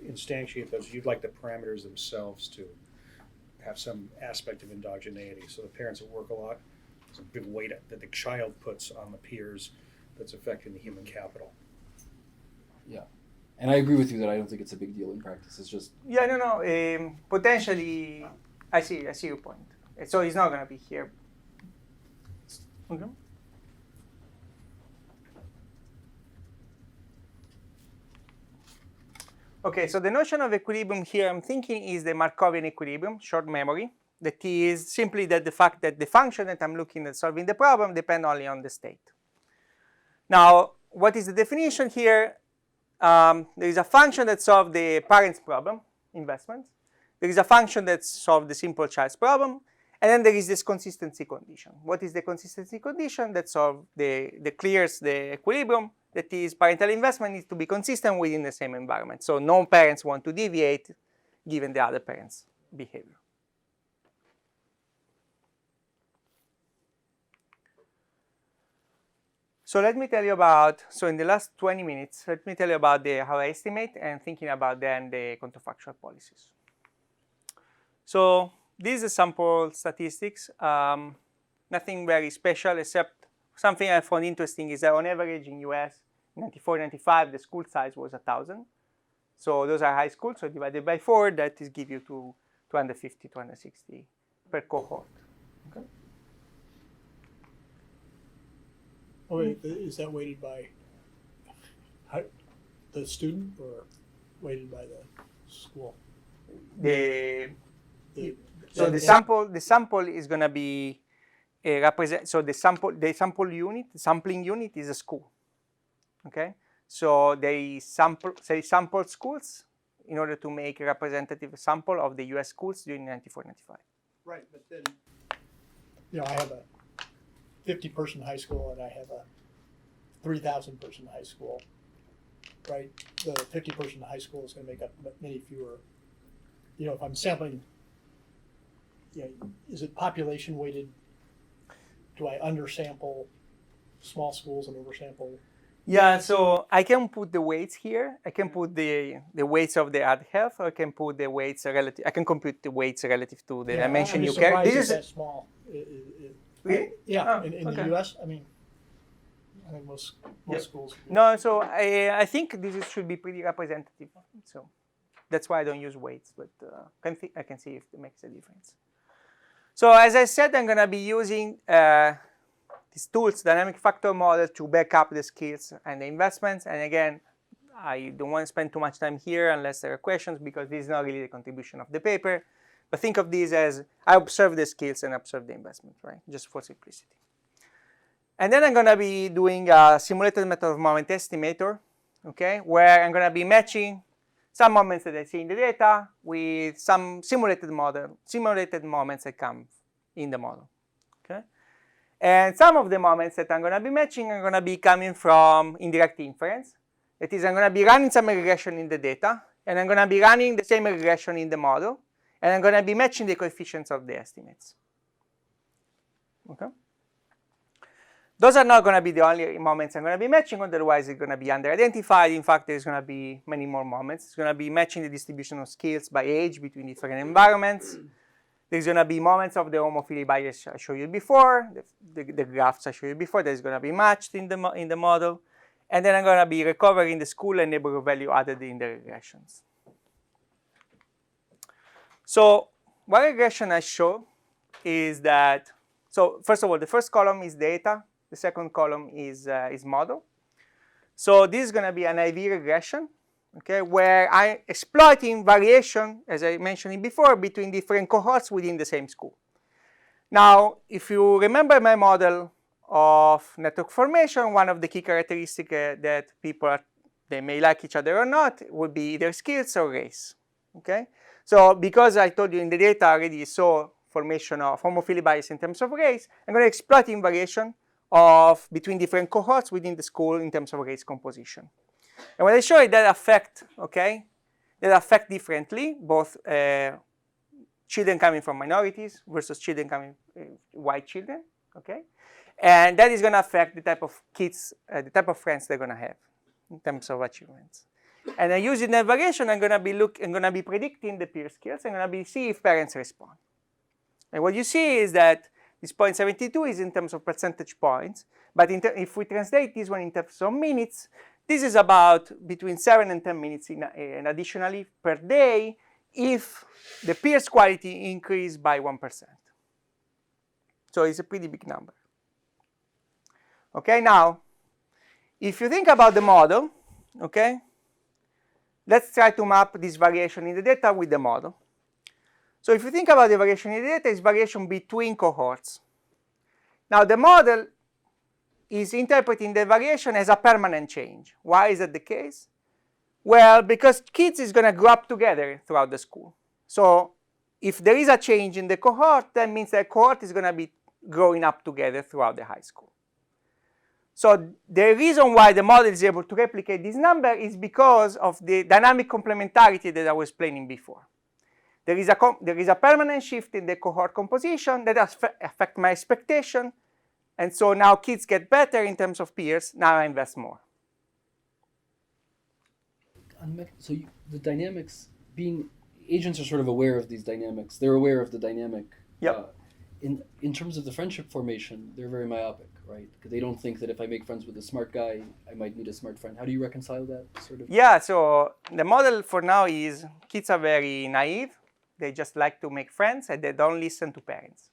instantiate those, you'd like the parameters themselves to have some aspect of endogeneity. So the parents that work a lot, there's a big weight that the child puts on the peers that's affecting the human capital. Yeah, and I agree with you that I don't think it's a big deal in practice. It's just potentially, I see your point. So it's not going to be here. Okay. Okay, so the notion of equilibrium here, I'm thinking, is the Markovian equilibrium, short memory. That is simply that the fact that the function that I'm looking at solving the problem depend only on the state. Now, what is the definition here? There is a function that solves the parent's problem, investments. There is a function that solves the simple child's problem. And then there is this consistency condition. What is the consistency condition? That clears the equilibrium. That is, parental investment needs to be consistent within the same environment. So no parents want to deviate given the other parent's behavior. So let me tell you about, so in the last 20 minutes, let me tell you about how I estimate and thinking about then the counterfactual policies. So this is sample statistics, nothing very special except something I found interesting is that on average in US, 94, 95, the school size was 1,000. So those are high schools, so divided by 4, that is give you to 250, 260 per cohort. Okay. Oh, wait, is that weighted by the student or weighted by the school? The sample is going to be so the sampling unit is a school. Okay, so they sample schools in order to make a representative sample of the U.S. schools during 94, 95. Right, but then I have a 50-person high school and I have a 3,000-person high school. Right, the 50-person high school is going to make up many fewer. If I'm sampling, is it population weighted? Do I undersample small schools and oversample? Yeah, so I can put the weights here. I can put the weights of the ad health. Or I can put the weights relative. I can compute the weights relative to the dimension you carry. This is that small. Really? Yeah, in the U.S. I think most schools. No, so I think this should be pretty representative. So that's why I don't use weights, but I can see if it makes a difference. So as I said, I'm going to be using these tools, dynamic factor model, to back up the skills and the investments. And again, I don't want to spend too much time here unless there are questions, because this is not really the contribution of the paper. But think of these as I observe the skills and observe the investment, right? Just for simplicity. And then I'm going to be doing a simulated method of moment estimator, okay, where I'm going to be matching some moments that I see in the data with some simulated moments that come in the model, okay? And some of the moments that I'm going to be matching are going to be coming from indirect inference. That is, I'm going to be running some regression in the data, and I'm going to be running the same regression in the model, and I'm going to be matching the coefficients of the estimates, okay? Those are not going to be the only moments I'm going to be matching, otherwise it's going to be under-identified. In fact, there's going to be many more moments. It's going to be matching the distribution of skills by age between different environments. There's going to be moments of the homophily bias I showed you before, the graphs I showed you before, that is going to be matched in the model. And then I'm going to be recovering the school and neighborhood value added in the regressions. So what regression I show is that, so first of all, the first column is data. The second column is model. So this is going to be an IV regression, okay, where I'm exploiting variation, as I mentioned before, between different cohorts within the same school. Now, if you remember my model of network formation, one of the key characteristics that people they may like each other or not would be either skills or race. Okay, so because I told you in the data already saw formation of homophily bias in terms of race, I'm going to exploit variation of between different cohorts within the school in terms of race composition. And what I show you that affect, okay, that affect differently both children coming from minorities versus children coming white children, okay, and that is going to affect the type of kids, the type of friends they're going to have in terms of achievements. And then using that variation, I'm going to be predicting the peer skills. I'm going to see if parents respond. And what you see is that this 0.72 is in terms of percentage points, but if we translate this one in terms of minutes, this is about between 7 and 10 minutes and additionally per day if the peers quality increased by 1%. So it's a pretty big number. Okay, now, if you think about the model, okay, let's try to map this variation in the data with the model. So if you think about the variation in the data, it's variation between cohorts. Now the model is interpreting the variation as a permanent change. Why is that the case? Well, because kids is going to grow up together throughout the school. So if there is a change in the cohort, that means that cohort is going to be growing up together throughout the high school. So the reason why the model is able to replicate this number is because of the dynamic complementarity that I was explaining before. There is a permanent shift in the cohort composition that affects my expectation, and so now kids get better in terms of peers. Now I invest more. So the dynamics, being agents are sort of aware of these dynamics. They're aware of the dynamic. Yep. In terms of the friendship formation, they're very myopic, right? Because they don't think that if I make friends with a smart guy, I might meet a smart friend. How do you reconcile that sort of? Yeah, so the model for now is kids are very naive. They just like to make friends and they don't listen to parents.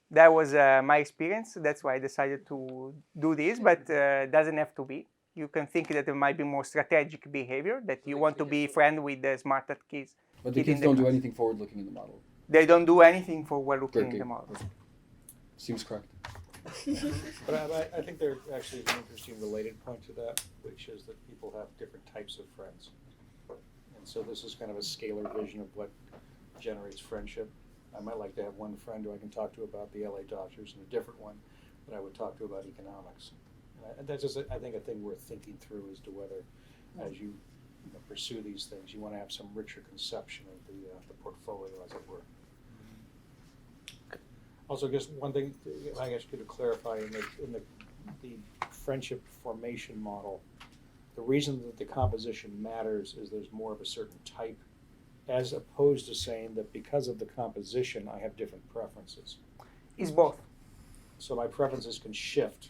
That was my experience. That's why I decided to do this, but it doesn't have to be. You can think that there might be more strategic behavior, that you want to be friend with the smarter kids. But the kids don't do anything forward-looking in the model. They don't do anything forward-looking in the model. Seems correct. But I think there's actually an interesting related point to that, which is that people have different types of friends. And so this is kind of a scalar vision of what generates friendship. I might like to have one friend who I can talk to about the LA Dodgers and a different one that I would talk to about economics. And that's just, I think, a thing worth thinking through as to whether, as you pursue these things, you want to have some richer conception of the portfolio, as it were. Also, just one thing I guess you could clarify in the friendship formation model, the reason that the composition matters is there's more of a certain type, as opposed to saying that because of the composition, I have different preferences. It's both. So my preferences can shift.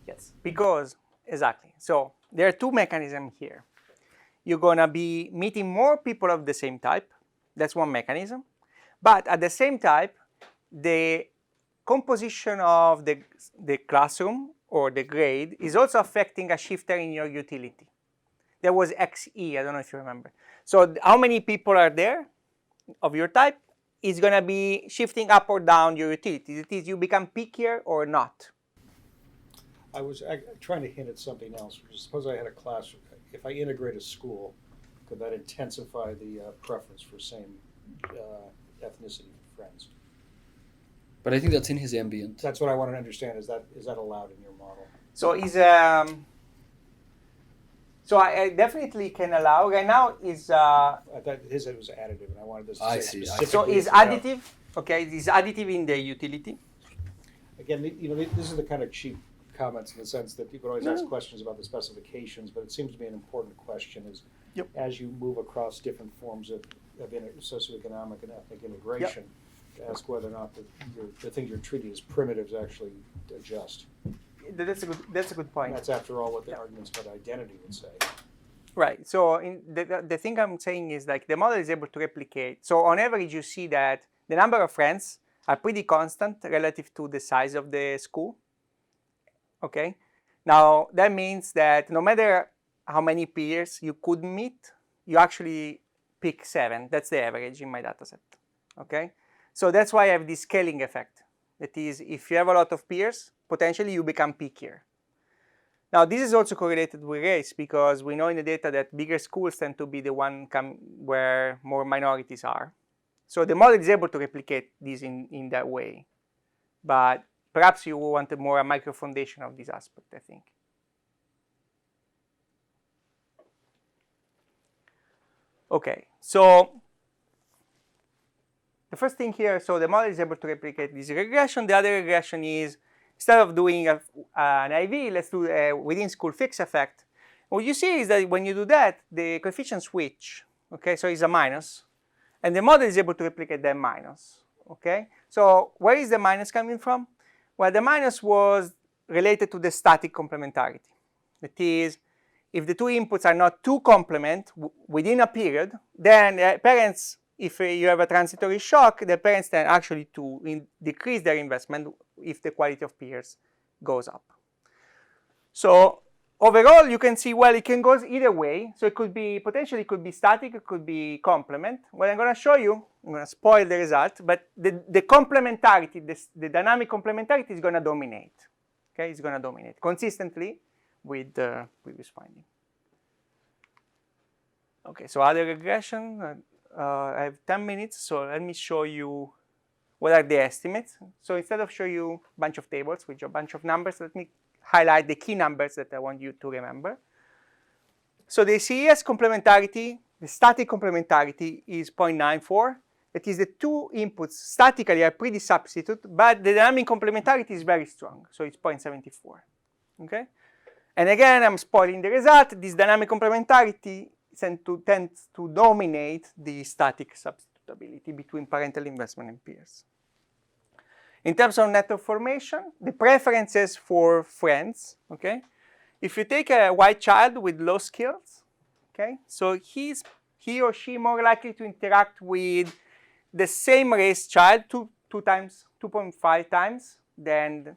Yes, because, exactly. So there are two mechanisms here. You're going to be meeting more people of the same type. That's one mechanism. But at the same time, the composition of the classroom or the grade is also affecting a shifter in your utility. There was XE, I don't know if you remember. So how many people are there of your type is going to be shifting up or down your utility. That is, you become pickier or not. I was trying to hint at something else. Suppose I had a class, if I integrate a school, could that intensify the preference for same ethnicity friends? But I think that's in his ambient. That's what I want to understand. Is that allowed in your model? So so I definitely can allow. Right now is I thought his was additive, and I wanted this to say specifically. So is additive. Okay, is additive in the utility. Again, this is the kind of cheap comments in the sense that people always ask questions about the specifications, but it seems to be an important question is as you move across different forms of socioeconomic and ethnic integration, to ask whether or not the things you're treating as primitives actually adjust. That's a good point. And that's after all what the arguments about identity would say. Right. So the thing I'm saying is like the model is able to replicate. So on average, you see that the number of friends are pretty constant relative to the size of the school. Okay. Now, that means that no matter how many peers you could meet, you actually pick 7. That's the average in my dataset, okay? So that's why I have this scaling effect. That is, if you have a lot of peers, potentially you become pickier. Now, this is also correlated with race because we know in the data that bigger schools tend to be the one where more minorities are. So the model is able to replicate this in that way. But perhaps you want more a micro foundation of this aspect, I think. Okay, so the first thing here, so the model is able to replicate this regression. The other regression is, instead of doing an IV, let's do a within school fixed effect. What you see is that when you do that, the coefficient switch, okay, so it's a minus, and the model is able to replicate that minus, okay? So where is the minus coming from? Well, the minus was related to the static complementarity. That is, if the two inputs are not too complement within a period, then parents, if you have a transitory shock, the parents then actually to decrease their investment if the quality of peers goes up. So overall, you can see, well, it can go either way. So it could be, potentially it could be static, it could be complement. What I'm going to show you, I'm going to spoil the result, but the complementarity, the dynamic complementarity is going to dominate. Okay, it's going to dominate consistently with the previous finding. Okay, so other regression. I have 10 minutes, so let me show you what are the estimates. So instead of showing you a bunch of tables with a bunch of numbers, let me highlight the key numbers that I want you to remember. So the CES complementarity, the static complementarity is 0.94. That is, the two inputs statically are pretty substitute, but the dynamic complementarity is very strong, so it's 0.74. Okay? And again, I'm spoiling the result. This dynamic complementarity tends to dominate the static substitutability between parental investment and peers. In terms of network formation, the preferences for friends, okay? If you take a white child with low skills, okay, so he or she more likely to interact with the same race child 2.5 times than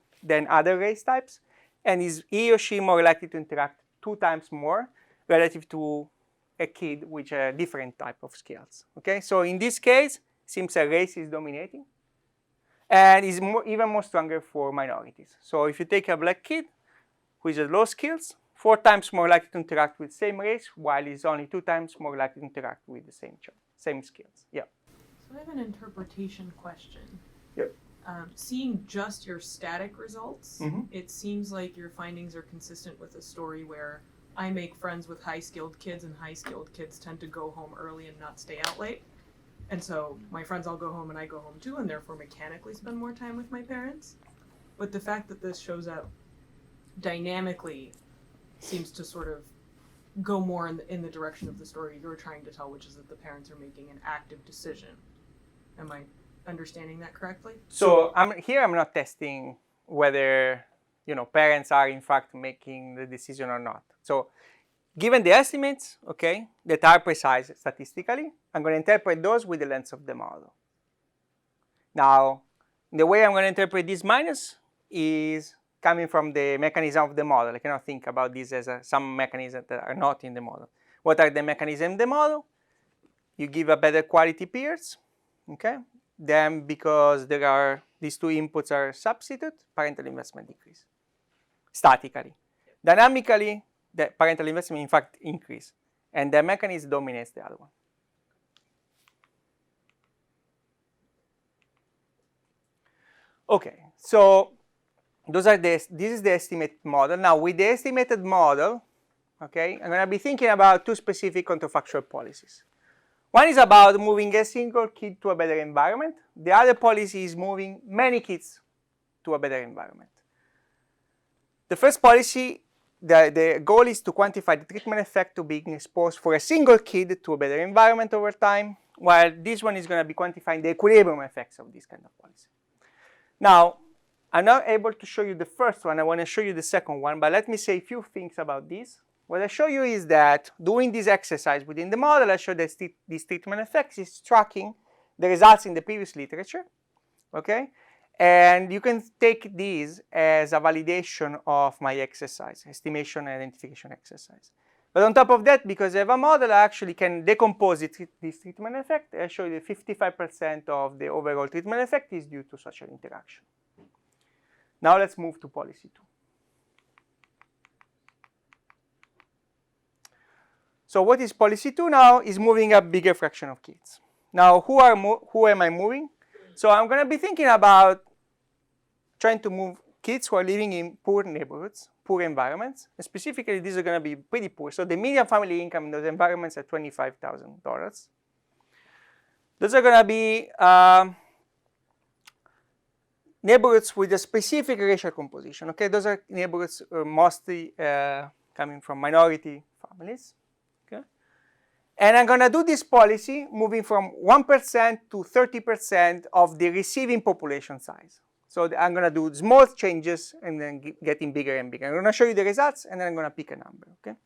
other race types, and is he or she more likely to interact 2 times more relative to a kid with a different type of skills. Okay, so in this case, seems a race is dominating, and is even more stronger for minorities. So if you take a black kid who is low skills, 4 times more likely to interact with same race, while he's only 2 times more likely to interact with the same skills. Yeah. So I have an interpretation question. Yep. Seeing just your static results, it seems like your findings are consistent with a story where I make friends with high-skilled kids, and high-skilled kids tend to go home early and not stay out late. And so my friends all go home and I go home too, and therefore mechanically spend more time with my parents. But the fact that this shows up dynamically seems to sort of go more in the direction of the story you're trying to tell, which is that the parents are making an active decision. Am I understanding that correctly? So I'm not testing whether parents are in fact making the decision or not. So given the estimates, okay, that are precise statistically, I'm going to interpret those with the lens of the model. Now, the way I'm going to interpret this minus is coming from the mechanism of the model. I cannot think about this as some mechanisms that are not in the model. What are the mechanisms in the model? You give a better quality peers, okay? Then because these two inputs are substitute, parental investment decrease statically. Dynamically, the parental investment in fact increase, and the mechanism dominates the other one. Okay, so this is the estimated model. Now with the estimated model, okay, I'm going to be thinking about 2 specific counterfactual policies. One is about moving a single kid to a better environment. The other policy is moving many kids to a better environment. The first policy, the goal is to quantify the treatment effect to being exposed for a single kid to a better environment over time, while this one is going to be quantifying the equilibrium effects of this kind of policy. Now, I'm not able to show you the first one. I want to show you the second one, but let me say a few things about this. What I show you is that doing this exercise within the model, I show that this treatment effect is tracking the results in the previous literature, okay? And you can take these as a validation of my exercise, estimation and identification exercise. But on top of that, because I have a model, I actually can decompose this treatment effect. I show you that 55% of the overall treatment effect is due to social interaction. Now let's move to policy 2. So what is policy 2 now is moving a bigger fraction of kids. Now who am I moving? So I'm going to be thinking about trying to move kids who are living in poor neighborhoods, poor environments. And specifically, these are going to be pretty poor. So the median family income in those environments are $25,000. Those are going to be neighborhoods with a specific racial composition. Okay, those are neighborhoods mostly coming from minority families. Okay, and I'm going to do this policy moving from 1% to 30% of the receiving population size. So I'm going to do small changes and then getting bigger and bigger. I'm going to show you the results, and then I'm going to pick a number, okay?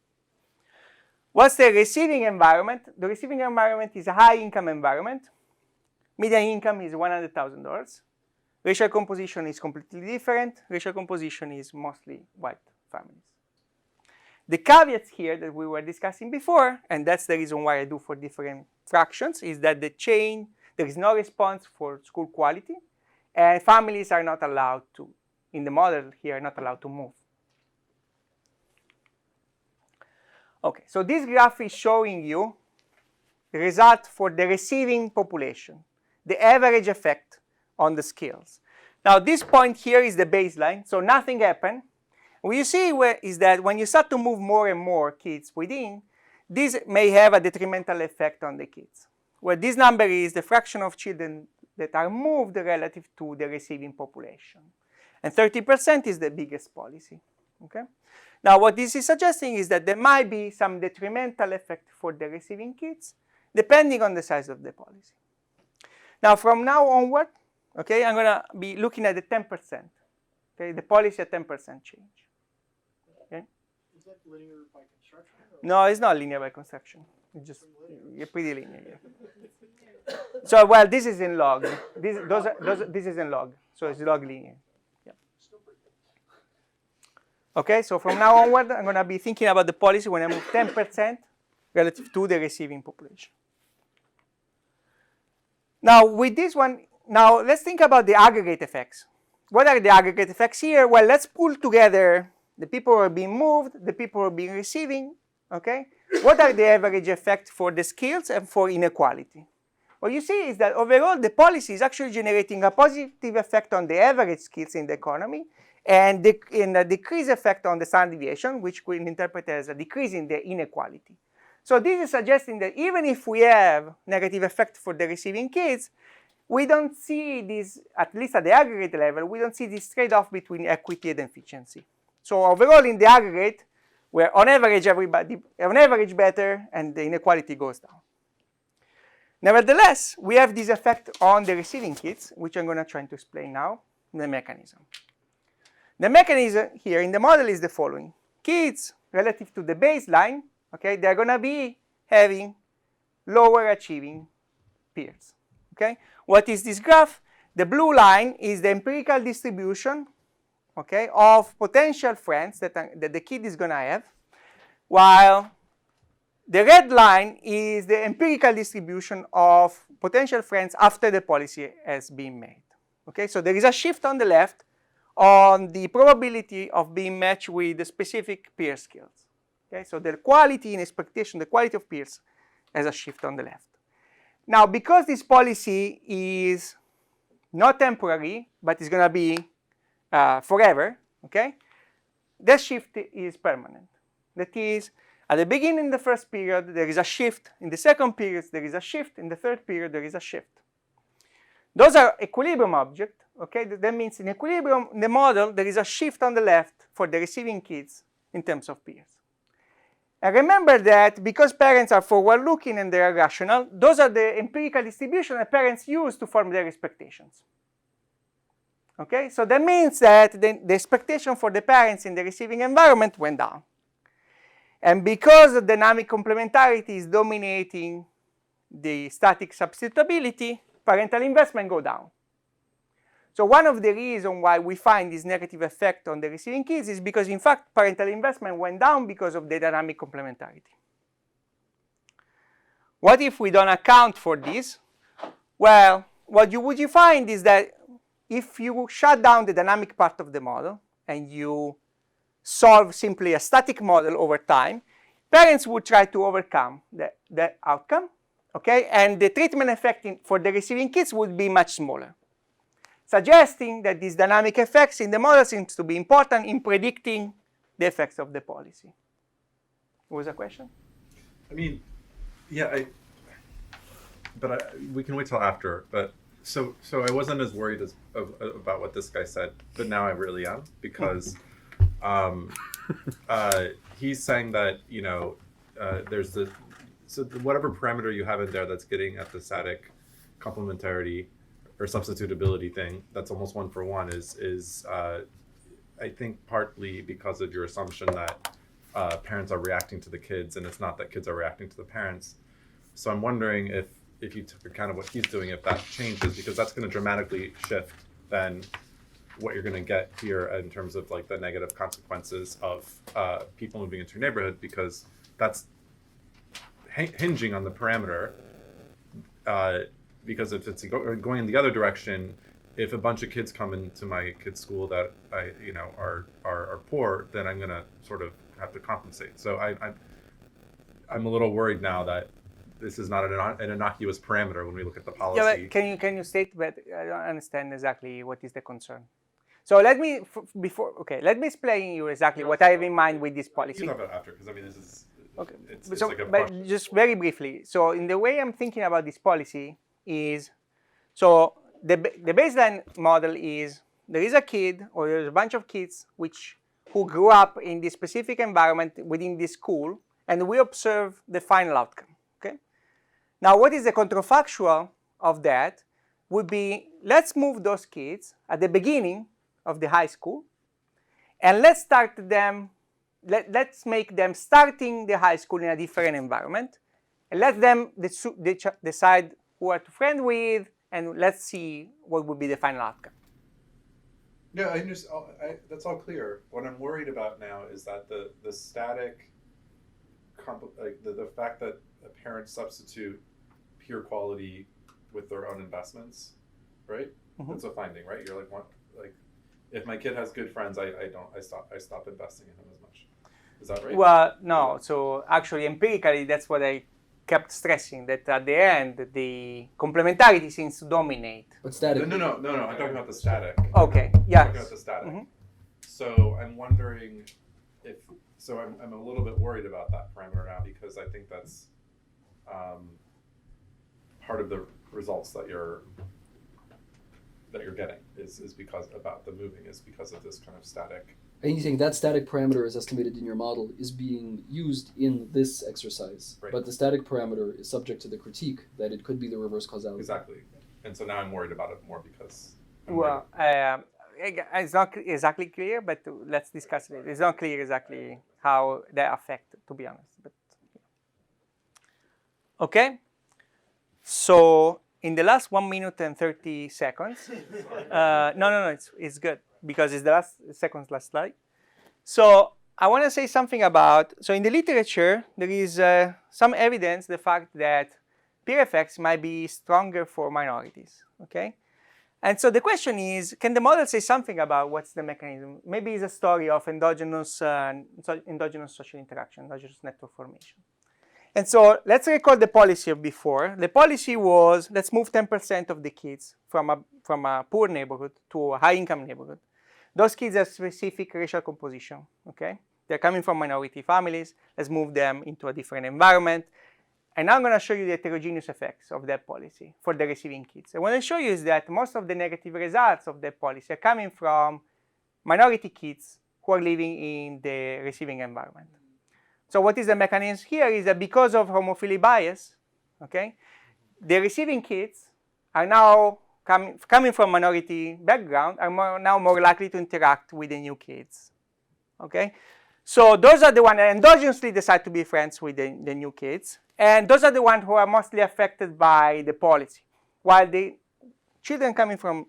What's the receiving environment? The receiving environment is a high-income environment. Median income is $100,000. Racial composition is completely different. Racial composition is mostly white families. The caveats here that we were discussing before, and that's the reason why I do for different fractions, is that there is no response for school quality. And families are not allowed to, in the model here, not allowed to move. Okay, so this graph is showing you the result for the receiving population, the average effect on the skills. Now this point here is the baseline, so nothing happened. What you see is that when you start to move more and more kids within, this may have a detrimental effect on the kids. Where this number is the fraction of children that are moved relative to the receiving population. And 30% is the biggest policy, okay? Now what this is suggesting is that there might be some detrimental effect for the receiving kids, depending on the size of the policy. Now from now onward, okay, I'm gonna be looking at the 10%, okay, the policy at 10% change, okay? Is that linear by construction? No, it's not linear by construction. It's just pretty linear, yeah. So, well, this is in log. This is in log, so it's log linear. Yeah. Okay, so from now onward, I'm going to be thinking about the policy when I move 10% relative to the receiving population. Now, with this one, now let's think about the aggregate effects. What are the aggregate effects here? Well, let's pull together the people who are being moved, the people who are being receiving, okay? What are the average effects for the skills and for inequality? What you see is that overall the policy is actually generating a positive effect on the average skills in the economy and a decrease effect on the standard deviation, which we interpret as a decrease in the inequality. So this is suggesting that even if we have negative effect for the receiving kids, we don't see this, at least at the aggregate level, we don't see this trade-off between equity and efficiency. So overall in the aggregate, where on average everybody, on average better, and the inequality goes down. Nevertheless, we have this effect on the receiving kids, which I'm going to try to explain now, the mechanism. The mechanism here in the model is the following. Kids, relative to the baseline, okay, they're going to be having lower achieving peers, okay? What is this graph? The blue line is the empirical distribution, okay, of potential friends that the kid is going to have, while the red line is the empirical distribution of potential friends after the policy has been made. Okay, so there is a shift on the left on the probability of being matched with the specific peer skills. Okay, so the quality in expectation, the quality of peers has a shift on the left. Now, because this policy is not temporary, but it's going to be forever, okay, the shift is permanent. That is, at the beginning of the first period, there is a shift. In the second period, there is a shift. In the third period, there is a shift. Those are equilibrium objects, okay? That means in equilibrium, in the model, there is a shift on the left for the receiving kids in terms of peers. And remember that because parents are forward-looking and they are rational, those are the empirical distribution that parents use to form their expectations. Okay, so that means that the expectation for the parents in the receiving environment went down. And because the dynamic complementarity is dominating the static substitutability, parental investment go down. So one of the reasons why we find this negative effect on the receiving kids is because, in fact, parental investment went down because of the dynamic complementarity. What if we don't account for this? Well, what you find is that if you shut down the dynamic part of the model and you solve simply a static model over time, parents would try to overcome the outcome, okay? And the treatment effect for the receiving kids would be much smaller, suggesting that these dynamic effects in the model seems to be important in predicting the effects of the policy. What was the question? I mean, yeah, we can wait till after. But so I wasn't as worried about what this guy said, but now I really am, because he's saying that, you know, there's whatever parameter you have in there that's getting at the static complementarity or substitutability thing, that's almost 1-for-1 is I think partly because of your assumption that parents are reacting to the kids, and it's not that kids are reacting to the parents. So I'm wondering if you took account of what he's doing, if that changes, because that's going to dramatically shift then what you're going to get here in terms of like the negative consequences of people moving into your neighborhood, because that's hinging on the parameter. Because if it's going in the other direction, if a bunch of kids come into my kid's school that are poor, then I'm going to sort of have to compensate. So I'm a little worried now that this is not an innocuous parameter when we look at the policy. Yeah, but can you state? But I don't understand exactly what is the concern. So let me let me explain you exactly what I have in mind with this policy. You can talk about it after, because I mean this is okay. It's So, like a but question. just very briefly. So in the way I'm thinking about this policy is, so the baseline model is there is a kid or there's a bunch of kids who grew up in this specific environment within this school, and we observe the final outcome. Okay. Now, what is the counterfactual of that would be, let's move those kids at the beginning of the high school, and let's make them starting the high school in a different environment, and let them decide who are to friend with, and let's see what would be the final outcome. Yeah, I understand. That's all clear. What I'm worried about now is that the static, the fact that parents substitute peer quality with their own investments, right? Mm-hmm. That's a finding, right? You're like, if my kid has good friends, I stop investing in him as much. Is that right? Well, no. So actually, empirically, that's what I kept stressing, that at the end, the complementarity seems to dominate. But static. No. I'm talking about the static. Okay. Yeah. I'm talking about the static. Mm-hmm. So I'm wondering I'm a little bit worried about that parameter now, because I think that's part of the results that you're getting is because about the moving is because of this kind of static. And you think that static parameter is estimated in your model is being used in this exercise, right. But the static parameter is subject to the critique that it could be the reverse causality. Exactly. And so now I'm worried about it more because it's not exactly clear, but let's discuss it. It's not clear exactly how they affect, to be honest. But okay. So in the last 1 minute and 30 seconds, no, it's good because it's the last slide. So I want to say something about, so in the literature, there is some evidence, the fact that peer effects might be stronger for minorities, okay? And so the question is, can the model say something about what's the mechanism? Maybe it's a story of endogenous social interaction, endogenous network formation. And so let's recall the policy of before. The policy was, let's move 10% of the kids from a poor neighborhood to a high-income neighborhood. Those kids have specific racial composition, okay? They're coming from minority families. Let's move them into a different environment. And now I'm going to show you the heterogeneous effects of that policy for the receiving kids. And what I show you is that most of the negative results of that policy are coming from minority kids who are living in the receiving environment. So what is the mechanism here is that because of homophily bias, okay, the receiving kids are now coming from minority background are now more likely to interact with the new kids, okay? So those are the ones that endogenously decide to be friends with the new kids, and those are the ones who are mostly affected by the policy, while the children coming from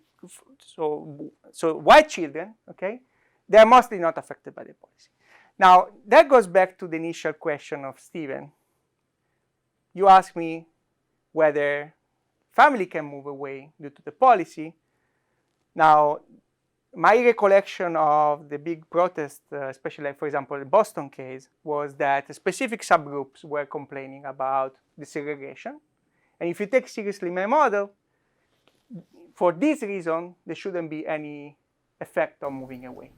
so white children, okay, they are mostly not affected by the policy. Now, that goes back to the initial question of Stephen. You asked me whether family can move away due to the policy. Now, my recollection of the big protest, especially, like, for example, the Boston case, was that specific subgroups were complaining about the segregation. And if you take seriously my model, for this reason, there shouldn't be any effect on moving away.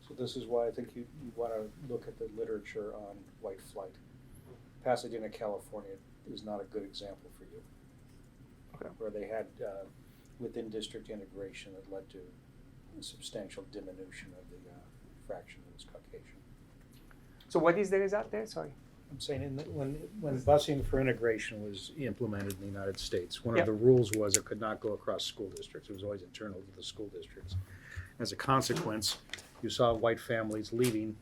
So this is why I think you want to look at the literature on white flight. Pasadena, California is not a good example for you. Okay. Where they had within district integration that led to a substantial diminution of the fraction that was Caucasian. So what is the result there? Sorry. I'm saying when busing for integration was implemented in the United States, one Yep. of the rules was it could not go across school districts. It was always internal to the school districts. As a consequence, you saw white families leaving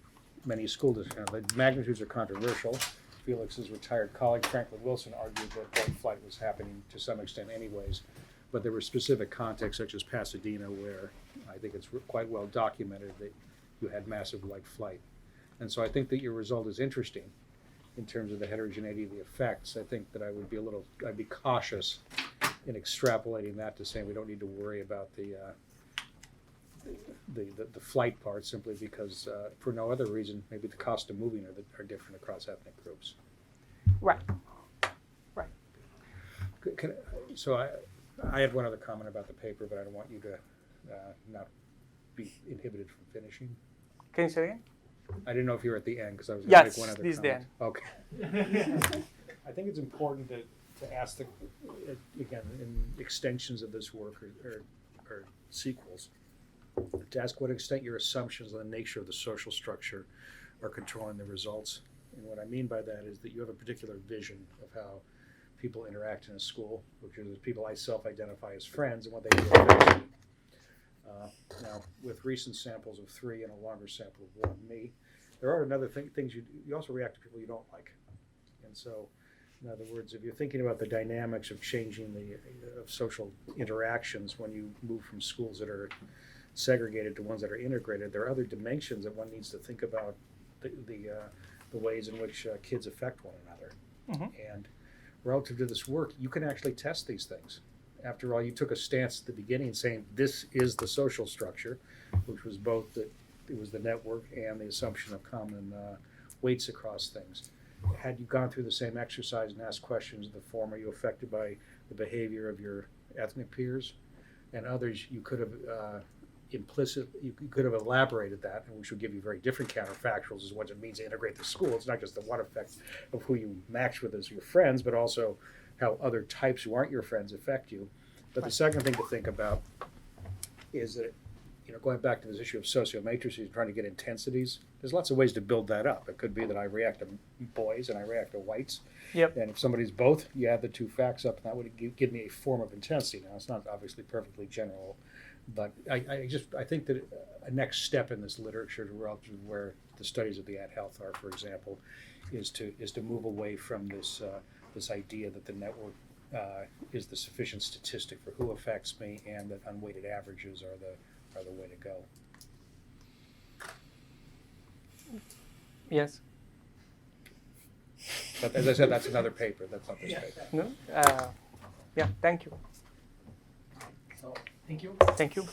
many school districts. Now, the magnitudes are controversial. Felix's retired colleague, Franklin Wilson, argued that white flight was happening to some extent anyways, but there were specific contexts such as Pasadena where I think it's quite well documented that you had massive white flight. And so I think that your result is interesting in terms of the heterogeneity of the effects. I think that I'd be cautious in extrapolating that to saying we don't need to worry about the flight part simply because for no other reason, maybe the cost of moving are different across ethnic groups. Right. Right. So I had one other comment about the paper, but I don't want you to not be inhibited from finishing. Can you say again? I didn't know if you were at the end because I was going to make one other this comment. the end. Okay. I think it's important to ask again, in extensions of this work or sequels, to ask what extent your assumptions on the nature of the social structure are controlling the results. And what I mean by that is that you have a particular vision of how people interact in a school, which is people I self-identify as friends and what they do affects me. Now, with recent samples of 3 and a longer sample of 1, me, there are another things you also react to people you don't like. And so, in other words, if you're thinking about the dynamics of changing of social interactions when you move from schools that are segregated to ones that are integrated, there are other dimensions that one needs to think about the ways in which kids affect one another. Mm-hmm. And relative to this work, you can actually test these things. After all, you took a stance at the beginning saying this is the social structure, which was both it was the network and the assumption of common weights across things. Had you gone through the same exercise and asked questions of the form, are you affected by the behavior of your ethnic peers and others, you could have you could have elaborated that, and which would give you very different counterfactuals as what it means to integrate the school. It's not just the one effect of who you match with as your friends, but also how other types who aren't your friends affect you. But the second thing to think about is that, going back to this issue of sociomatrices, trying to get intensities, there's lots of ways to build that up. It could be that I react to boys and I react to whites. Yep. And if somebody's both, you add the two facts up, and that would give me a form of intensity. Now, it's not obviously perfectly general, but I think that a next step in this literature relative to where the studies of the ad health are, for example, is to move away from this idea that the network is the sufficient statistic for who affects me, and that unweighted averages are the way to go. Yes. But as I said, that's another paper. That's not this paper. No? Yeah, thank you. So, thank you. Thank you.